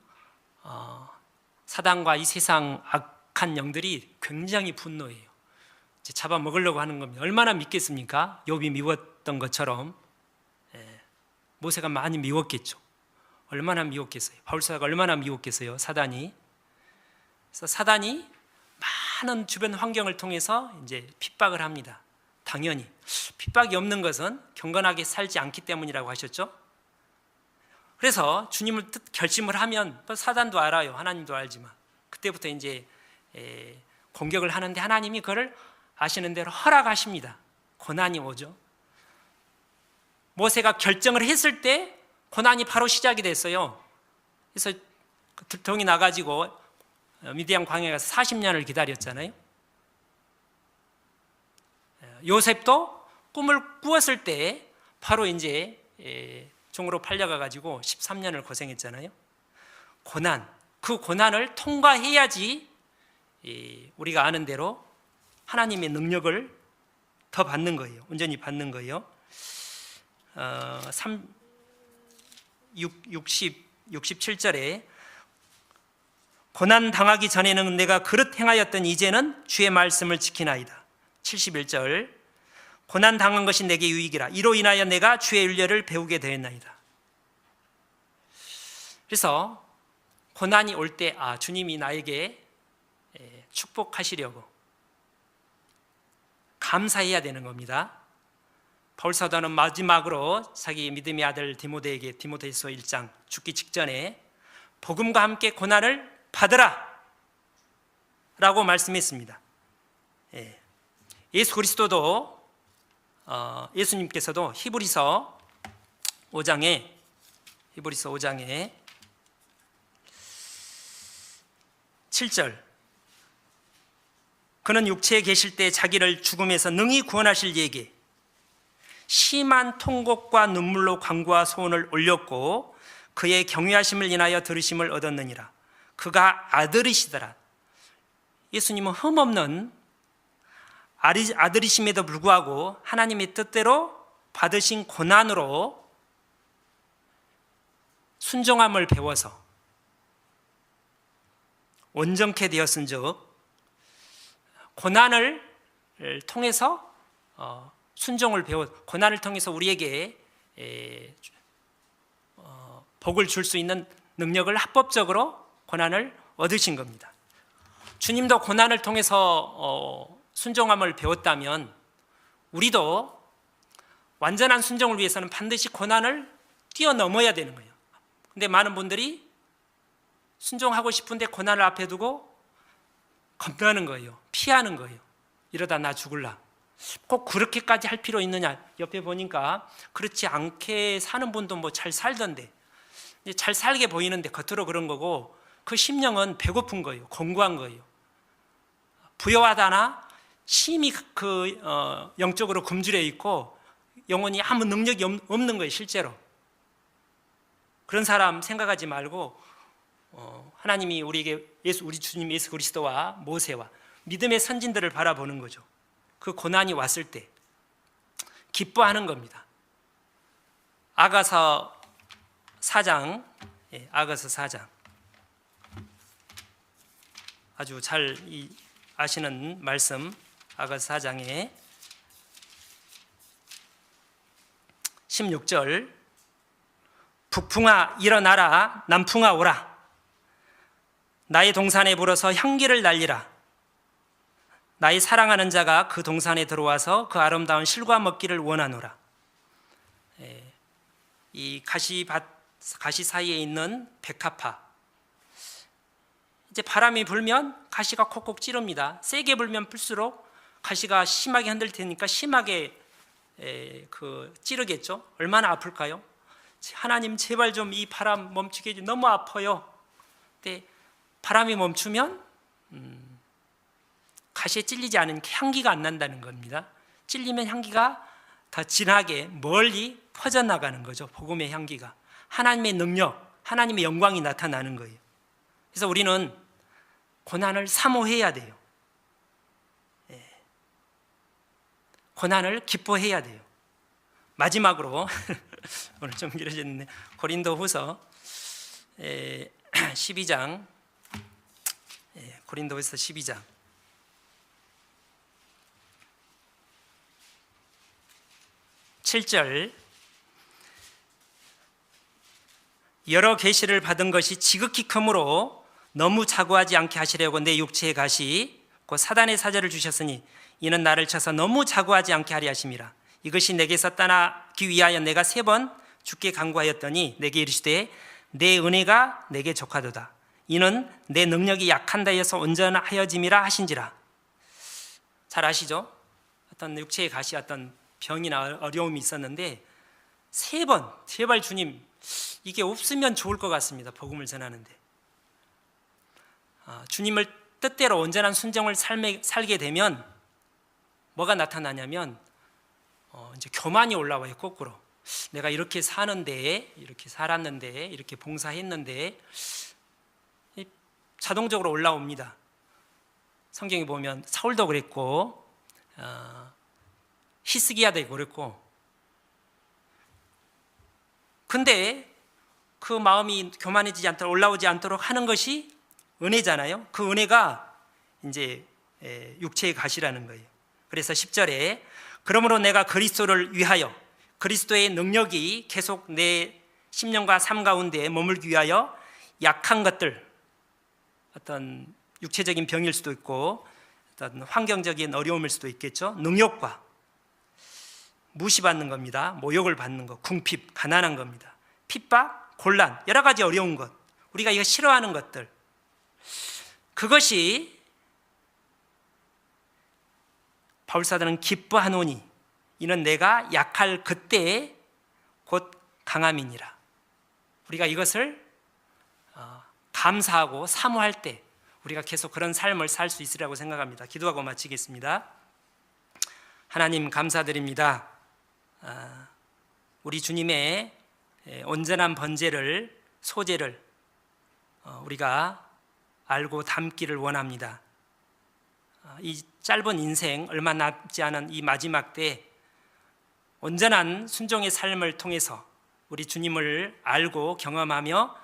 사단과 이 세상 악한 영들이 굉장히 분노해요. 이제 잡아먹으려고 하는 겁니다. 얼마나 믿겠습니까? 욥이 미웠던 것처럼 모세가 많이 미웠겠죠. 얼마나 미웠겠어요. 바울사가 얼마나 미웠겠어요. 사단이. 그래서 사단이 많은 주변 환경을 통해서 이제 핍박을 합니다. 당연히 핍박이 없는 것은 경건하게 살지 않기 때문이라고 하셨죠. 그래서 주님을 결심을 하면 또 사단도 알아요. 하나님도 알지만 그때부터 이제 공격을 하는데 하나님이 그걸 아시는 대로 허락하십니다. 고난이 오죠. 모세가 결정을 했을 때 고난이 바로 시작이 됐어요. 그래서 들통이 나가지고 미디안 광야에 가서 40년을 기다렸잖아요. 요셉도 꿈을 꾸었을 때 바로 이제 종으로 팔려가가지고 13년을 고생했잖아요. 고난, 그 고난을 통과해야지 우리가 아는 대로 하나님의 능력을 더 받는 거예요. 온전히 받는 거예요. 67절에 고난 당하기 전에는 내가 그릇 행하였던 이제는 주의 말씀을 지키나이다. 71절 고난 당한 것이 내게 유익이라 이로 인하여 내가 주의 율례를 배우게 되었나이다. 그래서 고난이 올 때 주님이 나에게 축복하시려고 감사해야 되는 겁니다. 바울사도는 마지막으로 자기 믿음의 아들 디모데에게 디모데후서 1장 죽기 직전에 복음과 함께 고난을 받으라 라고 말씀했습니다. 예수 그리스도도 예수님께서도 히브리서 5장에 7절 그는 육체에 계실 때 자기를 죽음에서 능히 구원하실 이에게 심한 통곡과 눈물로 간구와 소원을 올렸고 그의 경외하심을 인하여 들으심을 얻었느니라. 그가 아들이시더라. 예수님은 흠없는 아들이심에도 불구하고 하나님의 뜻대로 받으신 고난으로 순종함을 배워서 온전케 되었은즉 고난을 통해서 순종을 고난을 통해서 우리에게 복을 줄 수 있는 능력을 합법적으로 고난을 얻으신 겁니다. 주님도 고난을 통해서 순종함을 배웠다면 우리도 완전한 순종을 위해서는 반드시 고난을 뛰어넘어야 되는 거예요. 근데 많은 분들이 순종하고 싶은데 고난을 앞에 두고 겁나는 거예요. 피하는 거예요. 이러다 나 죽을라. 꼭 그렇게까지 할 필요 있느냐? 옆에 보니까 그렇지 않게 사는 분도 뭐 잘 살던데, 잘 살게 보이는데 겉으로 그런 거고, 그 심령은 배고픈 거예요. 공고한 거예요. 부여하다나 심히 영적으로 굶주려 있고 영혼이 아무 능력이 없는 거예요. 실제로 그런 사람 생각하지 말고 하나님이 우리에게 우리 주님 예수 그리스도와 모세와 믿음의 선진들을 바라보는 거죠. 그 고난이 왔을 때 기뻐하는 겁니다. 아가서 4장, 아가서 4장 아주 잘 아시는 말씀, 아가서 4장에 16절, 북풍아 일어나라, 남풍아 오라, 나의 동산에 불어서 향기를 날리라. 나의 사랑하는 자가 그 동산에 들어와서 그 아름다운 실과 먹기를 원하노라. 이 가시 사이에 있는 백합화, 이제 바람이 불면 가시가 콕콕 찌릅니다. 세게 불면 불수록 가시가 심하게 흔들 테니까 심하게 찌르겠죠. 얼마나 아플까요? 하나님 제발 좀 이 바람 멈추게 해주세요. 너무 아파요. 근데 바람이 멈추면 가시에 찔리지 않은 향기가 안 난다는 겁니다. 찔리면 향기가 더 진하게 멀리 퍼져나가는 거죠. 복음의 향기가, 하나님의 능력, 하나님의 영광이 나타나는 거예요. 그래서 우리는 고난을 사모해야 돼요. 고난을 기뻐해야 돼요. 마지막으로 오늘 좀 길어졌는데 고린도후서 12장, 고린도후서 12장 7절, 여러 계시를 받은 것이 지극히 크므로 너무 자고하지 않게 하시려고 내 육체의 가시 곧 사단의 사자를 주셨으니 이는 나를 쳐서 너무 자고하지 않게 하려 하심이라. 이것이 내게서 떠나기 위하여 내가 3번 주께 간구하였더니 내게 이르시되 내 은혜가 내게 족하도다. 이는 내 능력이 약한다 해서 온전하여짐이라 하신지라. 잘 아시죠? 어떤 육체의 가시, 어떤 병이나 어려움이 있었는데 3번 제발 주님 이게 없으면 좋을 것 같습니다. 복음을 전하는데 주님을 뜻대로 온전한 순종을 살게 되면 뭐가 나타나냐면 이제 교만이 올라와요. 거꾸로 내가 이렇게 사는데, 이렇게 살았는데, 이렇게 봉사했는데 자동적으로 올라옵니다. 성경에 보면 사울도 그랬고 히스기야도 그랬고, 근데 그 마음이 교만해지지 않도록, 올라오지 않도록 하는 것이 은혜잖아요. 그 은혜가 이제 육체의 가시라는 거예요. 그래서 10절에 그러므로 내가 그리스도를 위하여, 그리스도의 능력이 계속 내 심령과 삶 가운데 머물기 위하여 약한 것들, 어떤 육체적인 병일 수도 있고 어떤 환경적인 어려움일 수도 있겠죠. 능욕과 무시받는 겁니다. 모욕을 받는 것, 궁핍, 가난한 겁니다. 핍박, 곤란, 여러 가지 어려운 것, 우리가 이거 싫어하는 것들, 그것이 바울사도는 기뻐하노니 이는 내가 약할 그때에 곧 강함이니라. 우리가 이것을 감사하고 사모할 때 우리가 계속 그런 삶을 살 수 있으리라고 생각합니다. 기도하고 마치겠습니다. 하나님 감사드립니다. 우리 주님의 온전한 번제를, 소제를 우리가 알고 담기를 원합니다. 이 짧은 인생, 얼마 남지 않은 이 마지막 때 온전한 순종의 삶을 통해서 우리 주님을 알고 경험하며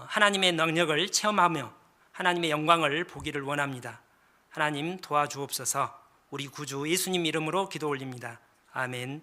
하나님의 능력을 체험하며 하나님의 영광을 보기를 원합니다. 하나님 도와주옵소서. 우리 구주 예수님 이름으로 기도 올립니다. 아멘.